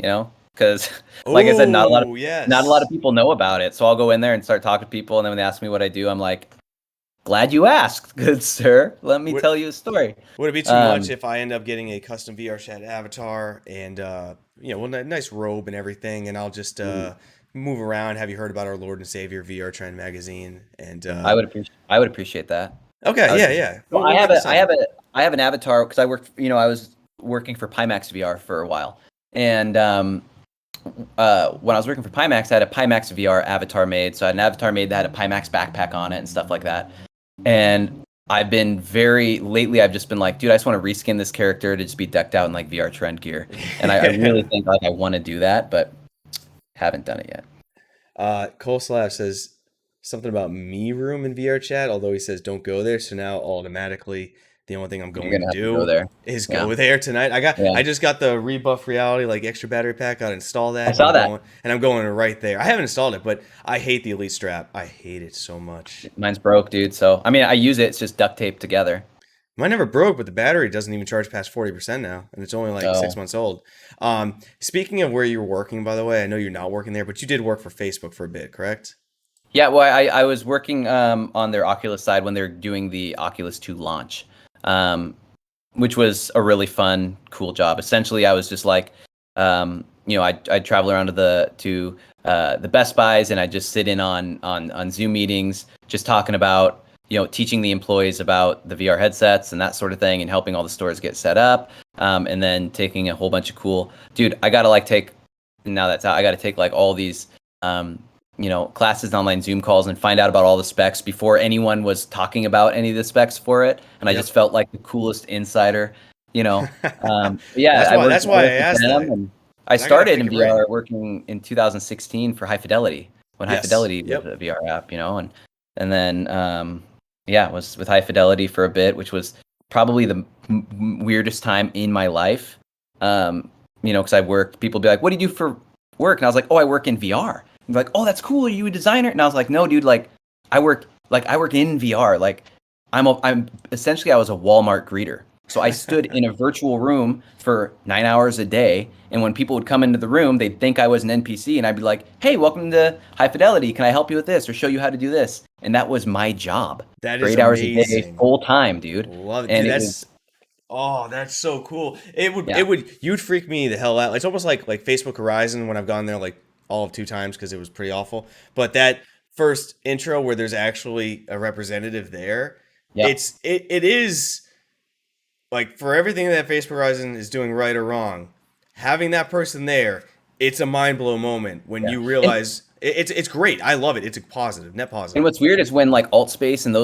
because like I said, Oh not a lot of yes. people know about it. So I'll go in there and start talking to people, and then when they ask me what I do, I'm like, glad you asked, good sir. Let me Would tell you a story. would it be too much Um, if I end up getting a custom VR chat avatar and well, nice robe and everything, and I'll just move around? Have you heard about our Lord and Savior VR Trend magazine? And I would appreciate that. I okay, would yeah, appreciate. yeah. Well, We'll make this happen. I have an avatar because I worked, I was working for Pimax VR for a while, and when I was working for Pimax, I had a Pimax VR avatar made. So I had an avatar made that had a Pimax backpack on it and stuff like that. And lately, I've just been like, dude, I just want to reskin this character to just be decked out in like VRTREND gear. And I really think like I want to do that, but haven't done it yet. Cole Slav says something about me room in VR chat, although he says don't go there. So now automatically the only thing I'm You're going to gonna have to go do there. is Yeah. go there tonight. Yeah. I just got the Rebuff Reality like extra battery pack. Got to install I that, and saw that. I'm going right there. I haven't installed it, but I hate the Elite strap. I hate it so much. Mine's broke, dude. So, I mean, I use it. It's just duct taped together. Mine never broke, but the battery doesn't even charge past 40% now, and it's only like So, 6 months old. Speaking of where you're working, by the way, I know you're not working there, but you did work for Facebook for a bit, correct? yeah, well, I was working on their Oculus side when they're doing the Oculus 2 launch, um, which was a really fun, cool job. Essentially, I was just like, I'd travel around to the Best Buys, and I'd just sit in on Zoom meetings, just talking about, teaching the employees about the VR headsets and that sort of thing, and helping all the stores get set up, and then taking a whole bunch of cool, dude. I gotta like take now that's out. I gotta take like all these. Classes and online Zoom calls and find out about all the specs before anyone was talking about any of the specs for it. And I just Yep. felt like the coolest insider, you know. Yeah, That's I why I worked with asked them, that. and I 'Cause I gotta started pick in your brain. VR working in 2016 for High Fidelity when High Yes. Fidelity was Yep. a VR app, and then was with High Fidelity for a bit, which was probably the weirdest time in my life. Because I worked, people be like, "What do you do for work?" And I was like, "Oh, I work in VR." And they're like, "Oh, that's cool. Are you a designer?" And I was like, "No, dude. I work I work in VR. I'm essentially I was a Walmart greeter. So I stood in a virtual room for 9 hours a day, and when people would come into the room, they'd think I was an NPC, and I'd be like, "Hey, welcome to High Fidelity. Can I help you with this or show you how to do this?" And that was my job That for is 8 hours a day, amazing. full time, dude. Love it, And dude. it was, That's so cool. yeah, You'd freak me the hell out. It's almost like Facebook Horizon when I've gone there like all of 2 times because it was pretty awful. But that first intro where there's actually a representative there, yeah. it is like for everything that Facebook Horizon is doing right or wrong, having that person there, it's a mind blow moment when Yeah. you And realize it's great. I love it. It's a positive, net And positive. what's weird is when like Altspace and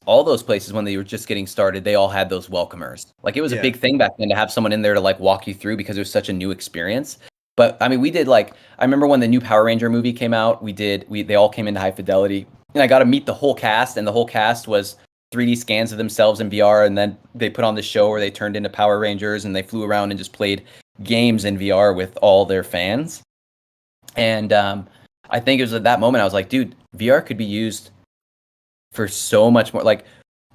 all those places when they were just getting started, they all had those welcomers. Like it was a Yeah. big thing back then to have someone in there to like walk you through because it was such a new experience. But I mean, we did like I remember when the new Power Ranger movie came out, they all came into High Fidelity, and I got to meet the whole cast, and the whole cast was 3D scans of themselves in VR, and then they put on the show where they turned into Power Rangers and they flew around and just played games in VR with all their fans. And I think it was at that moment I was like, dude, VR could be used for so much more. Like,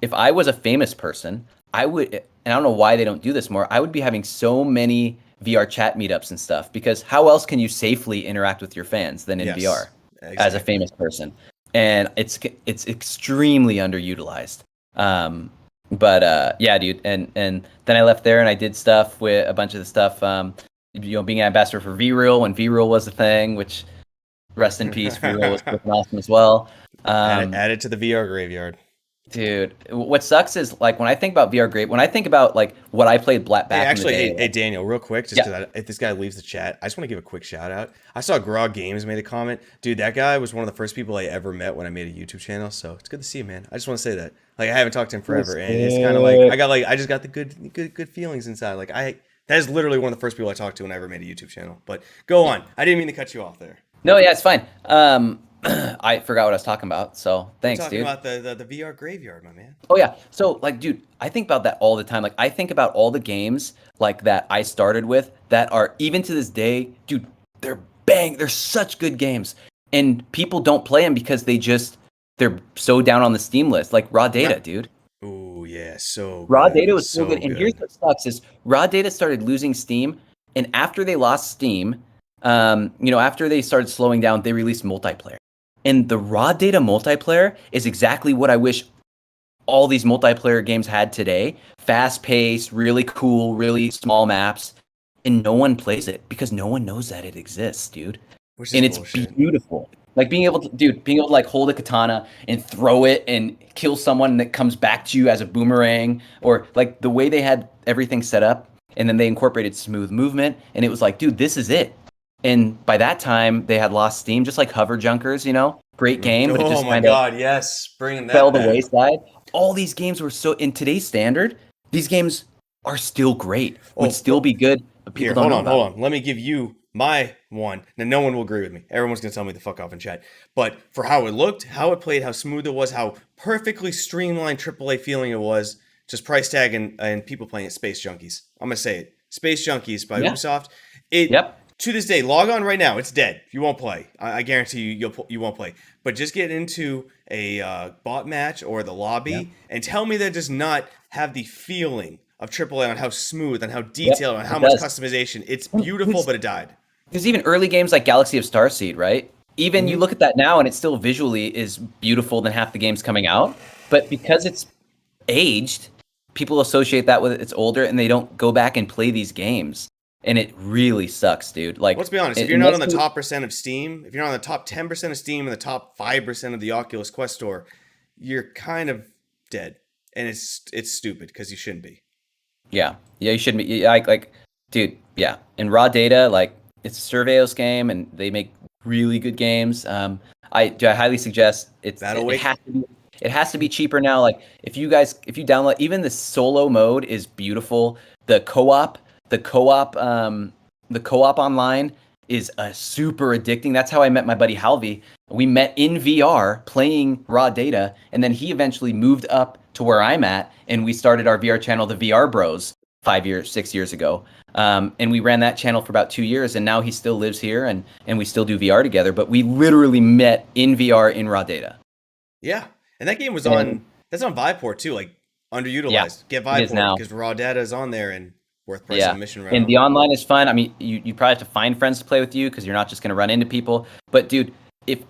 if I was a famous person, I would, and I don't know why they don't do this more, I would be having so many VR chat meetups and stuff because how else can you safely interact with your fans than in Yes. VR as a Exactly. famous person? And it's extremely underutilized. But yeah, dude, and then I left there and I did stuff with a bunch of the stuff. Being an ambassador for VReal when VReal was a thing, which rest in peace, VReal was freaking awesome as well. Add it to the VR graveyard. Dude, what sucks is like when I think about VR Great, when I think about like what I played Hey, back in the actually, day, hey Daniel, real quick, just yeah, because if this guy leaves the chat, I just want to give a quick shout out. I saw Grog Games made a comment. Dude, that guy was one of the first people I ever met when I made a YouTube channel. So it's good to see you, man. I just want to say that. Like I haven't talked to him forever, and it's kind of like I just got the good feelings inside. That is literally one of the first people I talked to when I ever made a YouTube channel. But go on. I didn't mean to cut you off there. no, yeah, it's fine. I forgot what I was talking about. So We're thanks, talking dude. about the VR graveyard, my man. Oh yeah. So like, dude, I think about that all the time. Like I think about all the games like that I started with that are even to this day, dude, they're bang, they're such good games. And people don't play them because they're so down on the Steam list. Like Raw Right. Data, dude. Oh yeah, so Raw Data good, was so good. so And here's good. what sucks is Raw Data started losing steam, and after they lost steam, after they started slowing down, they released multiplayer. And the Raw Data multiplayer is exactly what I wish all these multiplayer games had today. Fast paced, really cool, really small maps. And no one plays it because no one knows that it exists, dude. Which is And it's bullshit. beautiful. Like being able to like hold a katana and throw it and kill someone that comes back to you as a boomerang, or like the way they had everything set up, and then they incorporated smooth movement, and it was like, dude, this is it. And by that time, they had lost steam, just like Hover Junkers, great game, but it Oh just my kind of god, yes, bringing fell that the back. wayside. All these games were so in today's standard, these games are still great, would Oh, still be good, but people here, don't hold know on, about hold them. on. Let me give you my one. Now, no one will agree with me. Everyone's gonna tell me to fuck off in chat. But for how it looked, how it played, how smooth it was, how perfectly streamlined AAA feeling it was, just price tag and people playing it, Space Junkies. I'm gonna say it, Space Junkies by Yeah. Ubisoft. It Yep. to this day, log on right now. It's dead. You won't play. I guarantee you won't play. But just get into a bot match or the Yep. lobby and tell me that does not have the feeling of AAA on how smooth, on how Yep. detailed, on how It much does. customization. It's beautiful, but it died. There's even early games like Galaxy of Starseed, right? Even you Hmm. look at that now and it still visually is beautiful than half the games coming out. But because it's aged, people associate that with it's older and they don't go back and play these games. And it really sucks, dude. Let's Like, be honest. If you're not unless on the you, top percent of Steam, if you're not on the top 10% of Steam and the top 5% of the Oculus Quest store, you're kind of dead, and it's stupid because you shouldn't be. yeah, you shouldn't be, like, dude, yeah. And Raw Data, like, it's a Surveos game and they make really good games. I highly suggest Battle Wake. it has to be cheaper now. Like if you download even the solo mode is beautiful. The co-op, the co-op, the co-op online is super addicting. That's how I met my buddy Halvey. We met in VR playing Raw Data, and then he eventually moved up to where I'm at, and we started our VR channel, the VR Bros, 5 years, 6 years ago. And we ran that channel for about 2 years, and now he still lives here, and we still do VR together. But we literally met in VR in Raw Data. Yeah, and that game was And on. That's on Viveport too. Like yeah, underutilized. Get it is Viveport now. because raw data is on there and worth price of Yeah, admission right and now. the online is fun. I mean, you probably have to find friends to play with you because you're not just gonna run into people. But dude, if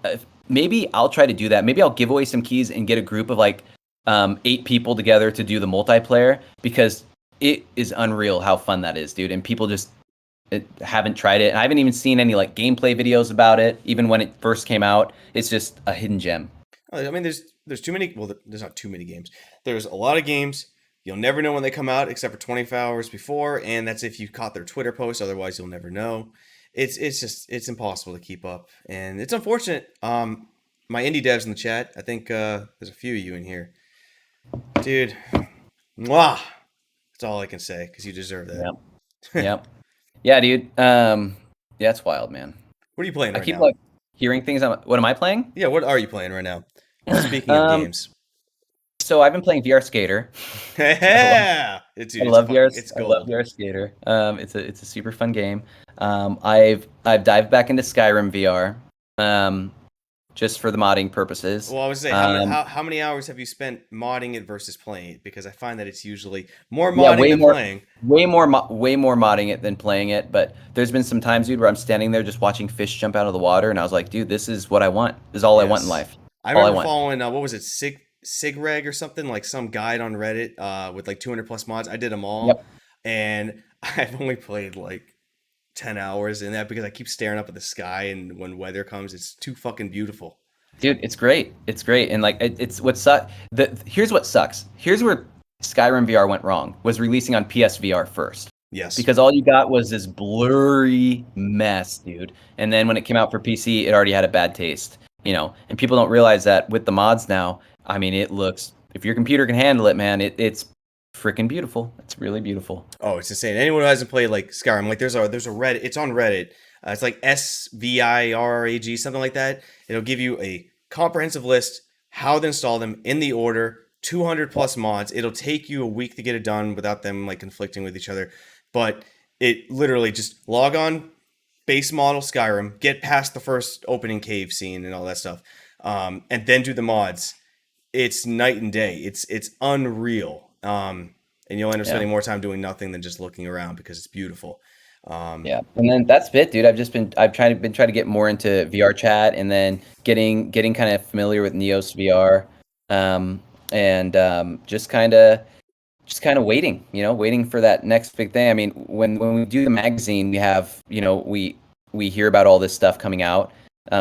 maybe I'll try to do that. Maybe I'll give away some keys and get a group of like 8 people together to do the multiplayer because it is unreal how fun that is, dude. And people just haven't tried it. I haven't even seen any like gameplay videos about it. Even when it first came out, it's just a hidden gem. I mean, there's too many. Well, there's not too many games. There's a lot of games. You'll never know when they come out except for 24 hours before, and that's if you caught their Twitter posts. Otherwise, you'll never know. It's just it's impossible to keep up, and it's unfortunate. My indie devs in the chat. I think there's a few of you in here, dude. Mwah. That's all I can say because you deserve that. Yep. Yep. Yeah, dude. Yeah, it's wild, man. What are you playing I right keep now? like hearing things. What am I playing? Yeah, what are you playing right now? Speaking of um, games, so I've been playing VR Skater. yeah, I it's a love VR. fucking it's I love gold. VR Skater. It's a super fun game. I've dived back into Skyrim VR, just for the modding purposes. Well, I would say Um, how many hours have you spent modding it versus playing it? Because I find that it's usually more yeah, modding than playing. way more modding it than playing it. But there's been some times, dude, where I'm standing there just watching fish jump out of the water, and I was like, dude, this is what I want. This is all I want in Yes, life. I All I remember want. following what was it Sigreg or something like some guide on Reddit with like 200 plus mods. I did them all, Yep. and I've only played like 10 hours in that because I keep staring up at the sky, and when weather comes, it's too fucking beautiful. Dude, it's great. It's great, and like it's what sucks. Here's what sucks. Here's where Skyrim VR went wrong. Was releasing on PSVR first Yes, because all you got was this blurry mess, dude. And then when it came out for PC, it already had a bad taste, And people don't realize that with the mods now. I mean, it looks. If your computer can handle it, man, it's freaking beautiful. It's really beautiful. oh, it's insane. Anyone who hasn't played like Skyrim, like there's a Reddit. It's on Reddit. It's like SVIRAG, something like that. It'll give you a comprehensive list, how to install them in the order, 200 plus mods. It'll take you a week to get it done without them like conflicting with each other. But it literally just log on, base model Skyrim, get past the first opening cave scene and all that stuff, and then do the mods. It's night and day. It's unreal. And you'll end up Yeah. spending more time doing nothing than just looking around because it's beautiful. Yeah, and then that's it, dude. I've been trying to get more into VR chat, and then getting kind of familiar with Neos VR, and just kind of waiting, waiting for that next big thing. I mean, when we do the magazine, we have, we hear about all this stuff coming out.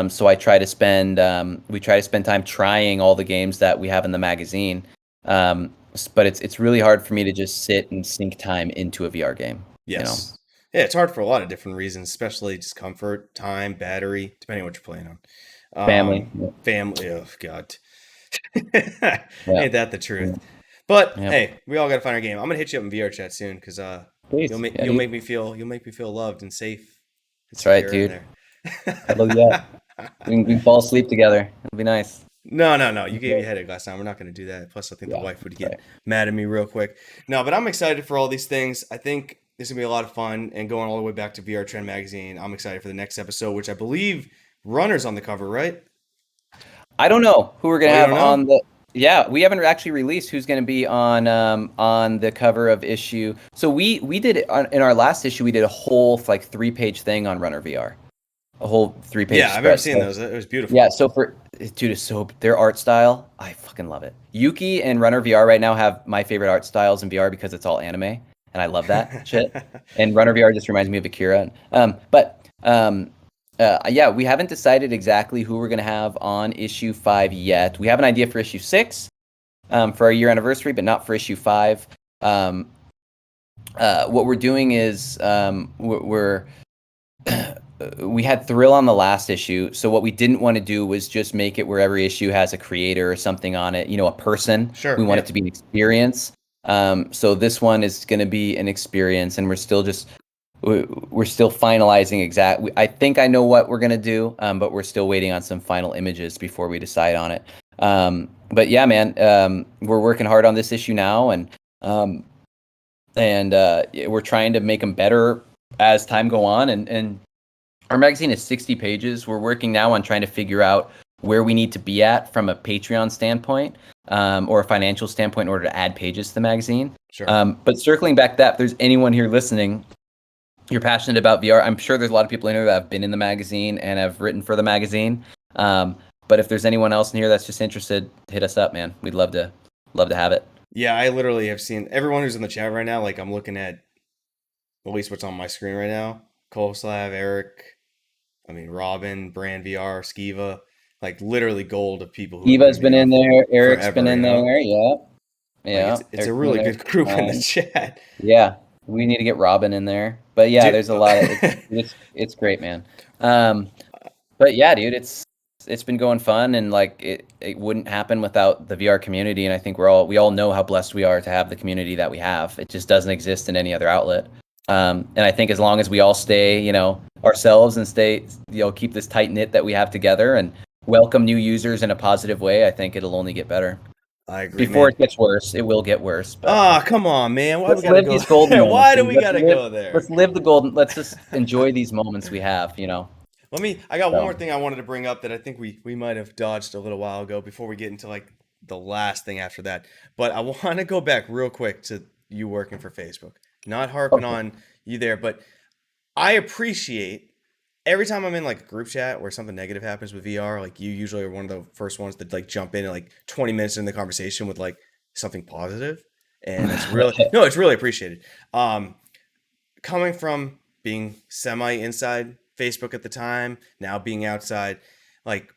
So we try to spend time trying all the games that we have in the magazine. But it's really hard for me to just sit and sink time into a VR game. Yes. Yeah, it's hard for a lot of different reasons, especially just comfort, time, battery, depending on what you're playing on. Family. Family. Oh God, Yeah. ain't that the truth? But Yeah. hey, we all gotta find our game. I'm gonna hit you up in VR chat soon because Please. you'll Yeah, make dude. me feel loved and safe. And That's right, secure in dude. there. I love you. We can fall asleep together. It'll be nice. No. You gave me a headache last time. We're not going to do that. Plus, I think the Yeah, wife would that's get right. mad at me real quick. No, but I'm excited for all these things. I think this is going to be a lot of fun. And going all the way back to VR Trend Magazine, I'm excited for the next episode, which I believe Runner's on the cover, right? I don't know who we're gonna Oh, you have don't on know? the. Yeah, we haven't actually released who's gonna be on the cover of issue. So we did it in our last issue. We did a whole like 3-page thing on Runner VR, a whole 3-page Yeah, I've never spread. seen So those. It was beautiful. yeah, so dude, it's so their art style, I fucking love it. Yuki and Runner VR right now have my favorite art styles in VR because it's all anime, and I love that shit. And Runner VR just reminds me of Akira. Yeah, we haven't decided exactly who we're gonna have on issue 5 yet. We have an idea for issue 6, for our year anniversary, but not for issue 5. What we're doing is we had Thrill on the last issue, so what we didn't want to do was just make it where every issue has a creator or something on it, a person. Sure. We want Yeah. it to be an experience. So this one is going to be an experience, and we're still finalizing I think I know what we're going to do, but we're still waiting on some final images before we decide on it. But yeah, man, we're working hard on this issue now, and we're trying to make them better as time go on. And our magazine is 60 pages. We're working now on trying to figure out where we need to be at from a Patreon standpoint, or a financial standpoint in order to add pages to the magazine. Sure. But circling back if there's anyone here listening, you're passionate about VR, I'm sure there's a lot of people in here that have been in the magazine and have written for the magazine. But if there's anyone else in here that's just interested, hit us up, man. We'd love to have it. Yeah, I literally have seen everyone who's in the chat right now. Like, I'm looking at least what's on my screen right now. Koslav, Eric, Robin, Brand VR, Skiva, like lliterally gold of people who have Eva's been in there. Eric's forever, been in there. Yeah. Yeah. Like it's a Eric's really been there. good group in the chat. Yeah. We need to get Robin in there. But yeah, Dude. there's a lot of it's great, man. But yeah, dude, it's been going fun, and like it wouldn't happen without the VR community, and I think we all know how blessed we are to have the community that we have. It just doesn't exist in any other outlet. And I think as long as we all stay, ourselves and stay, keep this tight knit that we have together and welcome new users in a positive way, I think it'll only get better. I agree. Before man. it gets worse, it will get worse. Come on, man. Why let's we gotta live go these golden there? moments. Why do we gotta go there? Let's live the golden. Let's just enjoy these moments we have. I got one more thing I wanted to bring up that I think we might have dodged a little while ago before we get into like the last thing after that. But I want to go back real quick to you working for Facebook. Not harping on you there, but I appreciate every time I'm in like a group chat where something negative happens with VR, like you usually are one of the first ones to like jump in and like 20 minutes in the conversation with like something positive. And it's really it's really appreciated. Coming from being semi inside Facebook at the time, now being outside, like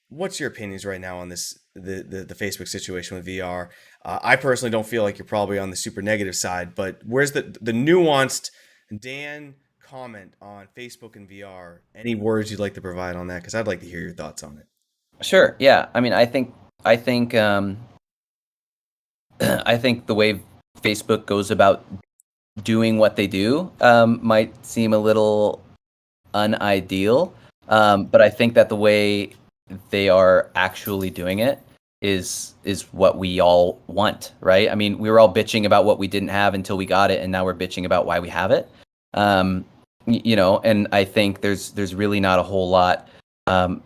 what's your opinions right now on this the Facebook situation with VR? I personally don't feel like you're probably on the super negative side, but where's the nuanced Dan comment on Facebook and VR? Any words you'd like to provide on that? Because I'd like to hear your thoughts on it. Sure. Yeah. I think I think the way Facebook goes about doing what they do might seem a little unideal. But I think that the way they are actually doing it is what we all want, right? I mean, we were all bitching about what we didn't have until we got it, and now we're bitching about why we have it. And I think there's really not a whole lot. Um,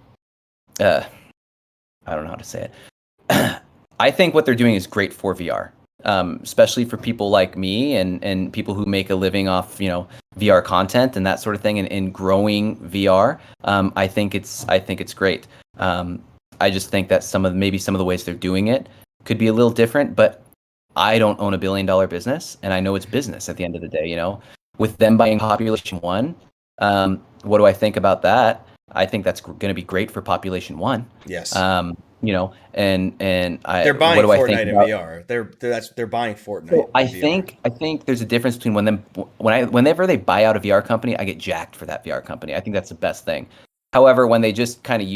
uh, I don't know how to say it. I think what they're doing is great for VR, especially for people like me and people who make a living off, VR content and that sort of thing, and growing VR. I think it's great. I just think that maybe some of the ways they're doing it could be a little different, but I don't own $1 billion business, and I know it's business at the end of the day. With them buying Population One, what do I think about that? I think that's going to be great for Population One. Yes. And They're buying what do I Fortnite think in about? VR. They're buying Fortnite So I in VR. think there's a difference between whenever they buy out a VR company, I get jacked for that VR company. I think that's the best thing. However, when they just kind of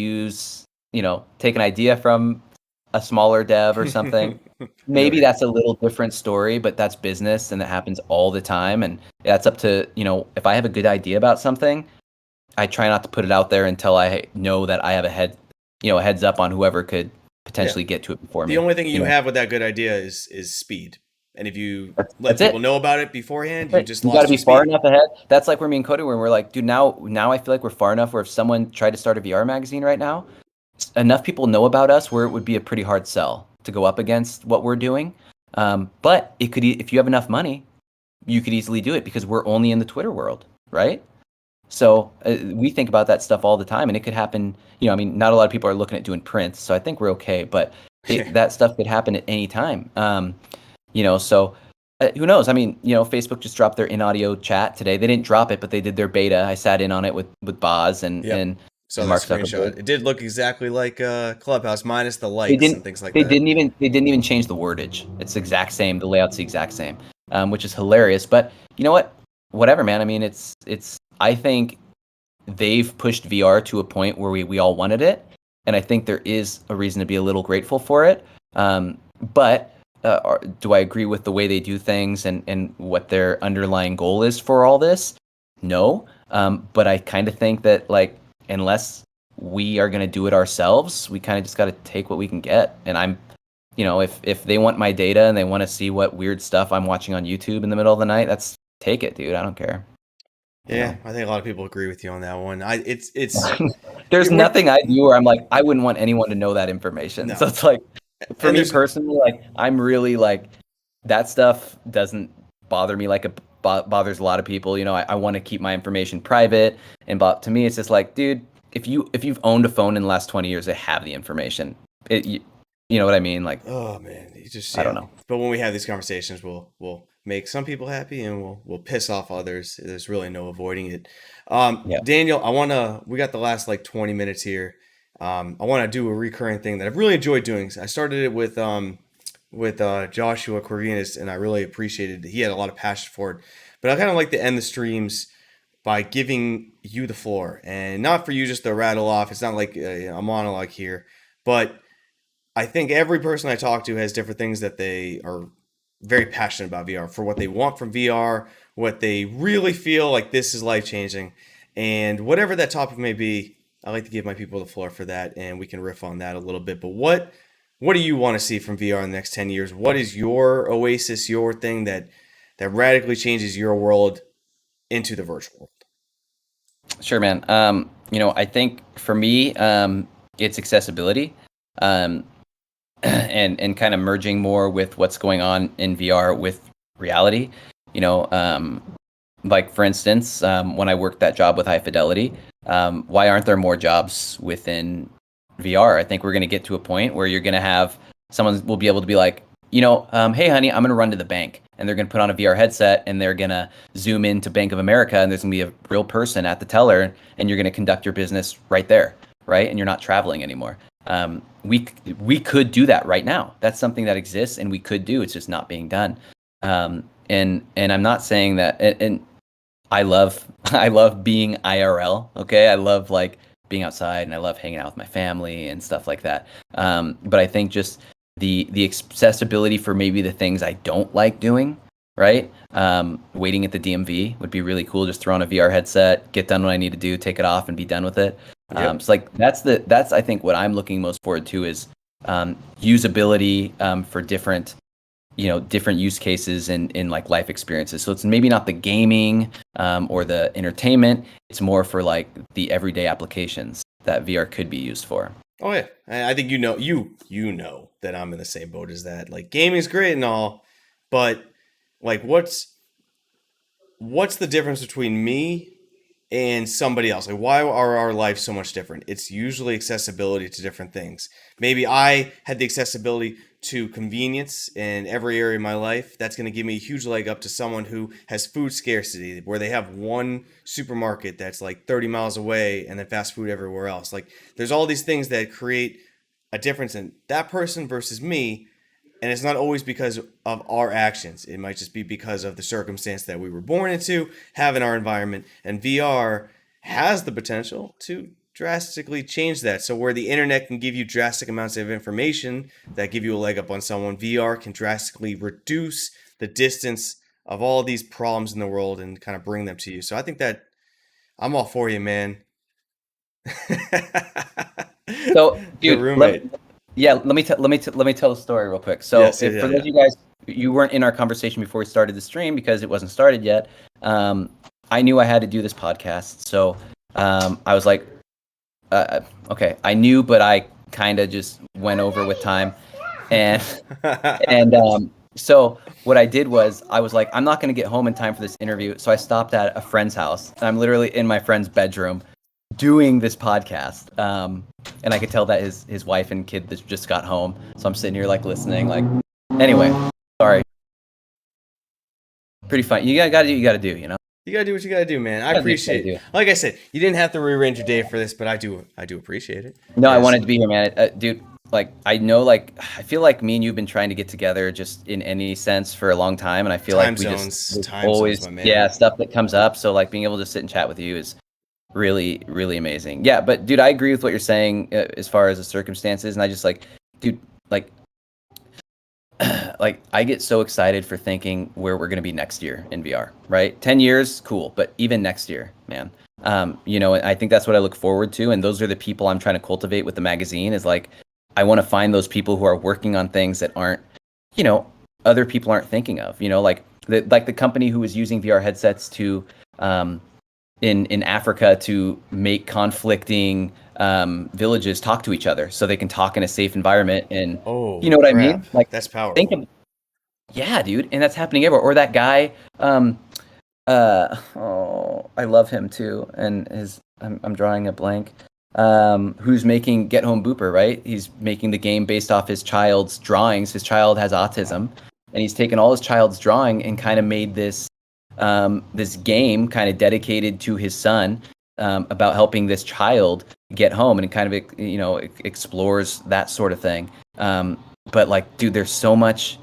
take an idea from a smaller dev or something, maybe that's a little different story, but that's business and that happens all the time. And that's up to, if I have a good idea about something, I try not to put it out there until I know that I have a heads up on whoever could potentially get to it before me. The only thing you have with that good idea is speed. And if you let That's people it. know about it beforehand, you just You lost got to your be far speed. enough ahead. That's like where me and Cody were. We're like, dude, now I feel like we're far enough where if someone tried to start a VR magazine right now, enough people know about us where it would be a pretty hard sell to go up against what we're doing. But it could, if you have enough money, you could easily do it because we're only in the Twitter world, right? So we think about that stuff all the time, and it could happen. I mean, not a lot of people are looking at doing prints, so I think we're okay. But that stuff could happen at any time. So who knows? I mean, Facebook just dropped their in-audio chat today. They didn't drop it, but they did their beta. I sat in on it with Boz and Saw that Mark screenshot. Zuckerberg. It did look exactly like Clubhouse, minus the They likes and didn't. things like They that. didn't even change the wordage. It's the exact same. The layout's the exact same, which is hilarious. But you know what? Whatever, man. I mean, it's. I think they've pushed VR to a point where we all wanted it, and I think there is a reason to be a little grateful for it. But do I agree with the way they do things and what their underlying goal is for all this? No. But I kind of think that unless we are going to do it ourselves, we kind of just got to take what we can get. And I'm, if they want my data and they want to see what weird stuff I'm watching on YouTube in the middle of the night, take it, dude. I don't care. Yeah, I think a lot of people agree with you on that one. It's There's nothing I do where I'm like, I wouldn't want anyone to know that information. No. So it's like, for me personally, I'm really that stuff doesn't bother me like it bothers a lot of people. I want to keep my information private, and to me, it's just like, dude, if you've owned a phone in the last 20 years, they have the information. You know what I mean? Oh man, you just I don't know. But when we have these conversations, we'll make some people happy and we'll piss off others. There's really no avoiding it. Daniel, we got the last 20 minutes here. I want to do a recurring thing that I've really enjoyed doing. I started it with Joshua Corvinus, and I really appreciated it. He had a lot of passion for it. But I kind of like to end the streams by giving you the floor, and not for you just to rattle off. It's not like a monologue here, but I think every person I talk to has different things that they are very passionate about VR, for what they want from VR, what they really feel like this is life-changing, and whatever that topic may be. I like to give my people the floor for that, and we can riff on that a little bit. But what do you want to see from VR in the next 10 years? What is your oasis, your thing that radically changes your world into the virtual world? Sure, man. I think for me, it's accessibility, and kind of merging more with what's going on in VR with reality. For instance, when I worked that job with High Fidelity, why aren't there more jobs within VR? I think we're going to get to a point where you're going to have someone will be able to be like, hey, honey, I'm going to run to the bank. And they're going to put on a VR headset and they're going to zoom into Bank of America, and there's going to be a real person at the teller, and you're going to conduct your business right there, right? And you're not traveling anymore. We could do that right now. That's something that exists and we could do. It's just not being done. And I'm not saying that. And I love being IRL. Okay, I love being outside, and I love hanging out with my family and stuff like that. But I think just the accessibility for maybe the things I don't like doing right? Waiting at the DMV would be really cool. Just throw on a VR headset, get done what I need to do, take it off, and be done with it. Yep. So like that's I think what I'm looking most forward to is usability for different different use cases in like life experiences. So it's maybe not the gaming or the entertainment. It's more for like the everyday applications that VR could be used for. Oh yeah, I think you know that I'm in the same boat as that. Like gaming's great and all, but like what's the difference between me and somebody else? Like why are our lives so much different? It's usually accessibility to different things. Maybe I had the accessibility to convenience in every area of my life. That's going to give me a huge leg up to someone who has food scarcity, where they have one supermarket that's like 30 miles away and then fast food everywhere else. Like there's all these things that create a difference in that person versus me. And it's not always because of our actions. It might just be because of the circumstance that we were born into, have in our environment. And VR has the potential to drastically change that. So where the internet can give you drastic amounts of information that give you a leg up on someone, VR can drastically reduce the distance of all these problems in the world and kind of bring them to you. So I think that I'm all for you, man. So, dude, roommate. let me tell the story real quick. So, Yes, for those of you guys, you weren't in our conversation before we started the stream because it wasn't started yet. I knew I had to do this podcast, so I was like, okay, I knew, but I kind of just went over with time, and so what I did was I was like, I'm not going to get home in time for this interview, so I stopped at a friend's house. And I'm literally in my friend's bedroom doing this podcast, and I could tell that his wife and kid just got home, so I'm sitting here like listening. Like, anyway, sorry, pretty fun. You gotta do, you gotta do, you know. You gotta do what you gotta do, man. I appreciate it. Like I said, you didn't have to rearrange your day for this, but I do appreciate it. No, yes. I wanted to be here, man. Dude, like I know, like I feel like me and you've been trying to get together just in any sense for a long time, and I feel like we just always stuff that comes up. So like being able to sit and chat with you is really, really amazing. Yeah, but dude, I agree with what you're saying as far as the circumstances, and I just like, dude, like like I get so excited for thinking where we're going to be next year in VR, right? 10 years, cool. But even next year, man, I think that's what I look forward to. And those are the people I'm trying to cultivate with the magazine is like, I want to find those people who are working on things that aren't, other people aren't thinking of, like the company who was using VR headsets to, in Africa to make conflicting villages talk to each other so they can talk in a safe environment. And you know what I mean? Like that's powerful. Yeah, dude. And that's happening everywhere. Or that guy, I love him too. And I'm drawing a blank. Who's making Get Home Booper, right? He's making the game based off his child's drawings. His child has autism, and he's taken all his child's drawing and kind of made this game kind of dedicated to his son, about helping this child get home, and it kind of explores that sort of thing. But like, dude, there's so much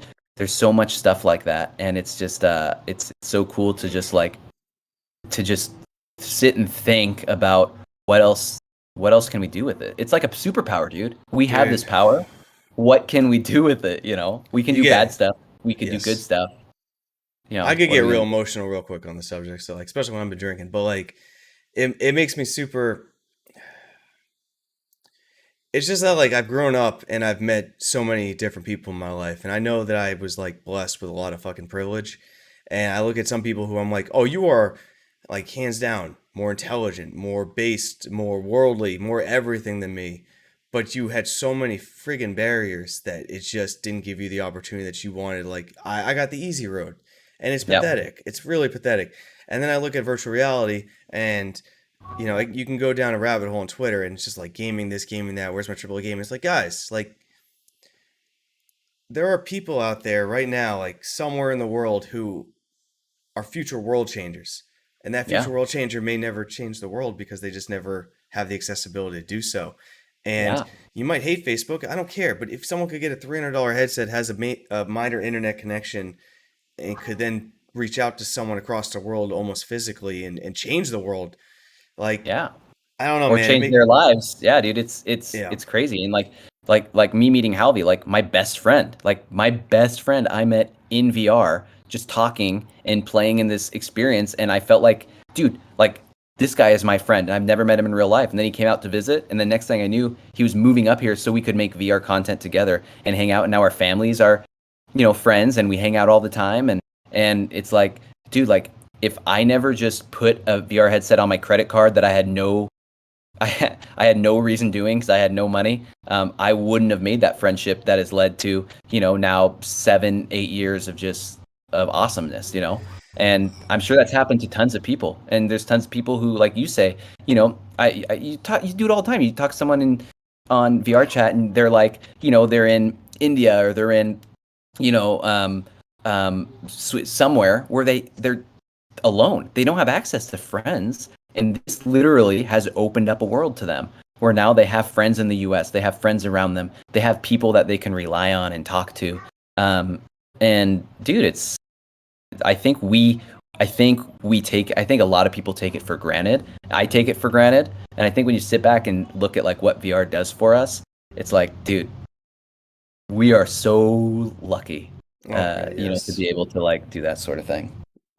stuff like that, and it's just it's so cool to just sit and think about what else can we do with it. It's like a superpower, dude. We have this power. What can we do with it? We can do bad stuff. We can do good stuff. I could get real emotional real quick on the subject, so like, especially when I've been drinking, but like it makes me super. It's just that like I've grown up and I've met so many different people in my life, and I know that I was like blessed with a lot of fucking privilege. And I look at some people who I'm like, oh, you are like hands down more intelligent, more based, more worldly, more everything than me. But you had so many friggin' barriers that it just didn't give you the opportunity that you wanted. Like I got the easy road, and it's pathetic. Yep. It's really pathetic. And then I look at virtual reality, and you can go down a rabbit hole on Twitter, and it's just like gaming this, gaming that. Where's my AAA game? It's like, guys, like there are people out there right now, like somewhere in the world, who are future world changers. And that future world changer may never change the world because they just never have the accessibility to do so. And you might hate Facebook. I don't care. But if someone could get a $300 headset, has a minor internet connection, and could then reach out to someone across the world almost physically and change the world, like, I don't know, or man. change their lives. Yeah, dude, it's crazy. And like me meeting Halvey, like my best friend I met in VR just talking and playing in this experience. And I felt like, dude, like this guy is my friend. I've never met him in real life. And then he came out to visit. And the next thing I knew, he was moving up here so we could make VR content together and hang out. And now our families are, friends, and we hang out all the time. And it's like, dude, like if I never just put a VR headset on my credit card that I had no reason doing because I had no money, I wouldn't have made that friendship that has led to, now 7, 8 years of awesomeness, and I'm sure that's happened to tons of people. And there's tons of people who, like you say, you do it all the time. You talk to someone on VR chat and they're like, they're in India or they're in, somewhere where they're alone. They don't have access to friends. And this literally has opened up a world to them where now they have friends in the US, they have friends around them, they have people that they can rely on and talk to. And dude, I think a lot of people take it for granted. I take it for granted. And I think when you sit back and look at like what VR does for us, it's like, dude, we are so lucky, Yes. to be able to like do that sort of thing.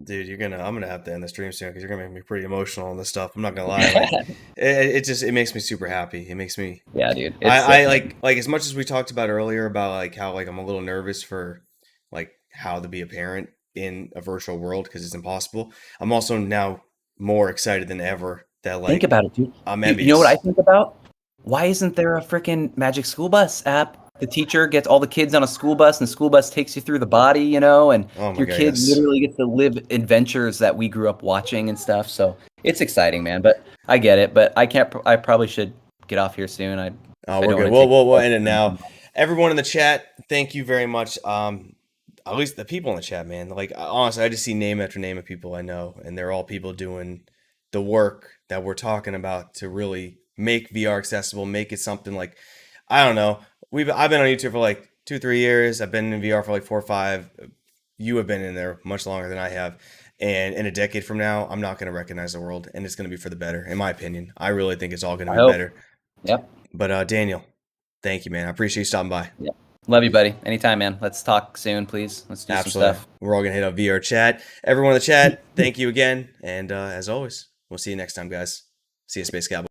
Dude, I'm gonna have to end the stream soon because you're gonna make me pretty emotional on this stuff. I'm not gonna lie, like it makes me super happy. It makes me, Yeah, dude. I like as much as we talked about earlier about like how like I'm a little nervous for like how to be a parent in a virtual world because it's impossible. I'm also now more excited than ever that Think like about it, dude. I'm You know what I envious. think about? Why isn't there a freaking Magic School Bus app? The teacher gets all the kids on a school bus, and the school bus takes you through the body, and Oh my your god, kid yes. literally gets to live adventures that we grew up watching and stuff. So it's exciting, man. But I get it. But I can't. I probably should get off here soon. Oh, I we're don't good. want to take. We'll end it now. Everyone in the chat, thank you very much. At least the people in the chat, man. Like honestly, I just see name after name of people I know, and they're all people doing the work that we're talking about to really make VR accessible, make it something like I don't know. I've been on YouTube for like 2, 3 years. I've been in VR for like 4 or 5. You have been in there much longer than I have. And in a decade from now, I'm not going to recognize the world, and it's going to be for the better, in my opinion. I really think it's all going to I be hope. better. Yep. But Daniel, thank you, man. I appreciate you stopping by. Yep. Love you, buddy. Anytime, man. Let's talk soon, please. Let's do some Absolutely. stuff. We're all going to hit up VR chat. Everyone in the chat, thank you again. And as always, we'll see you next time, guys. See you, Space Cowboy.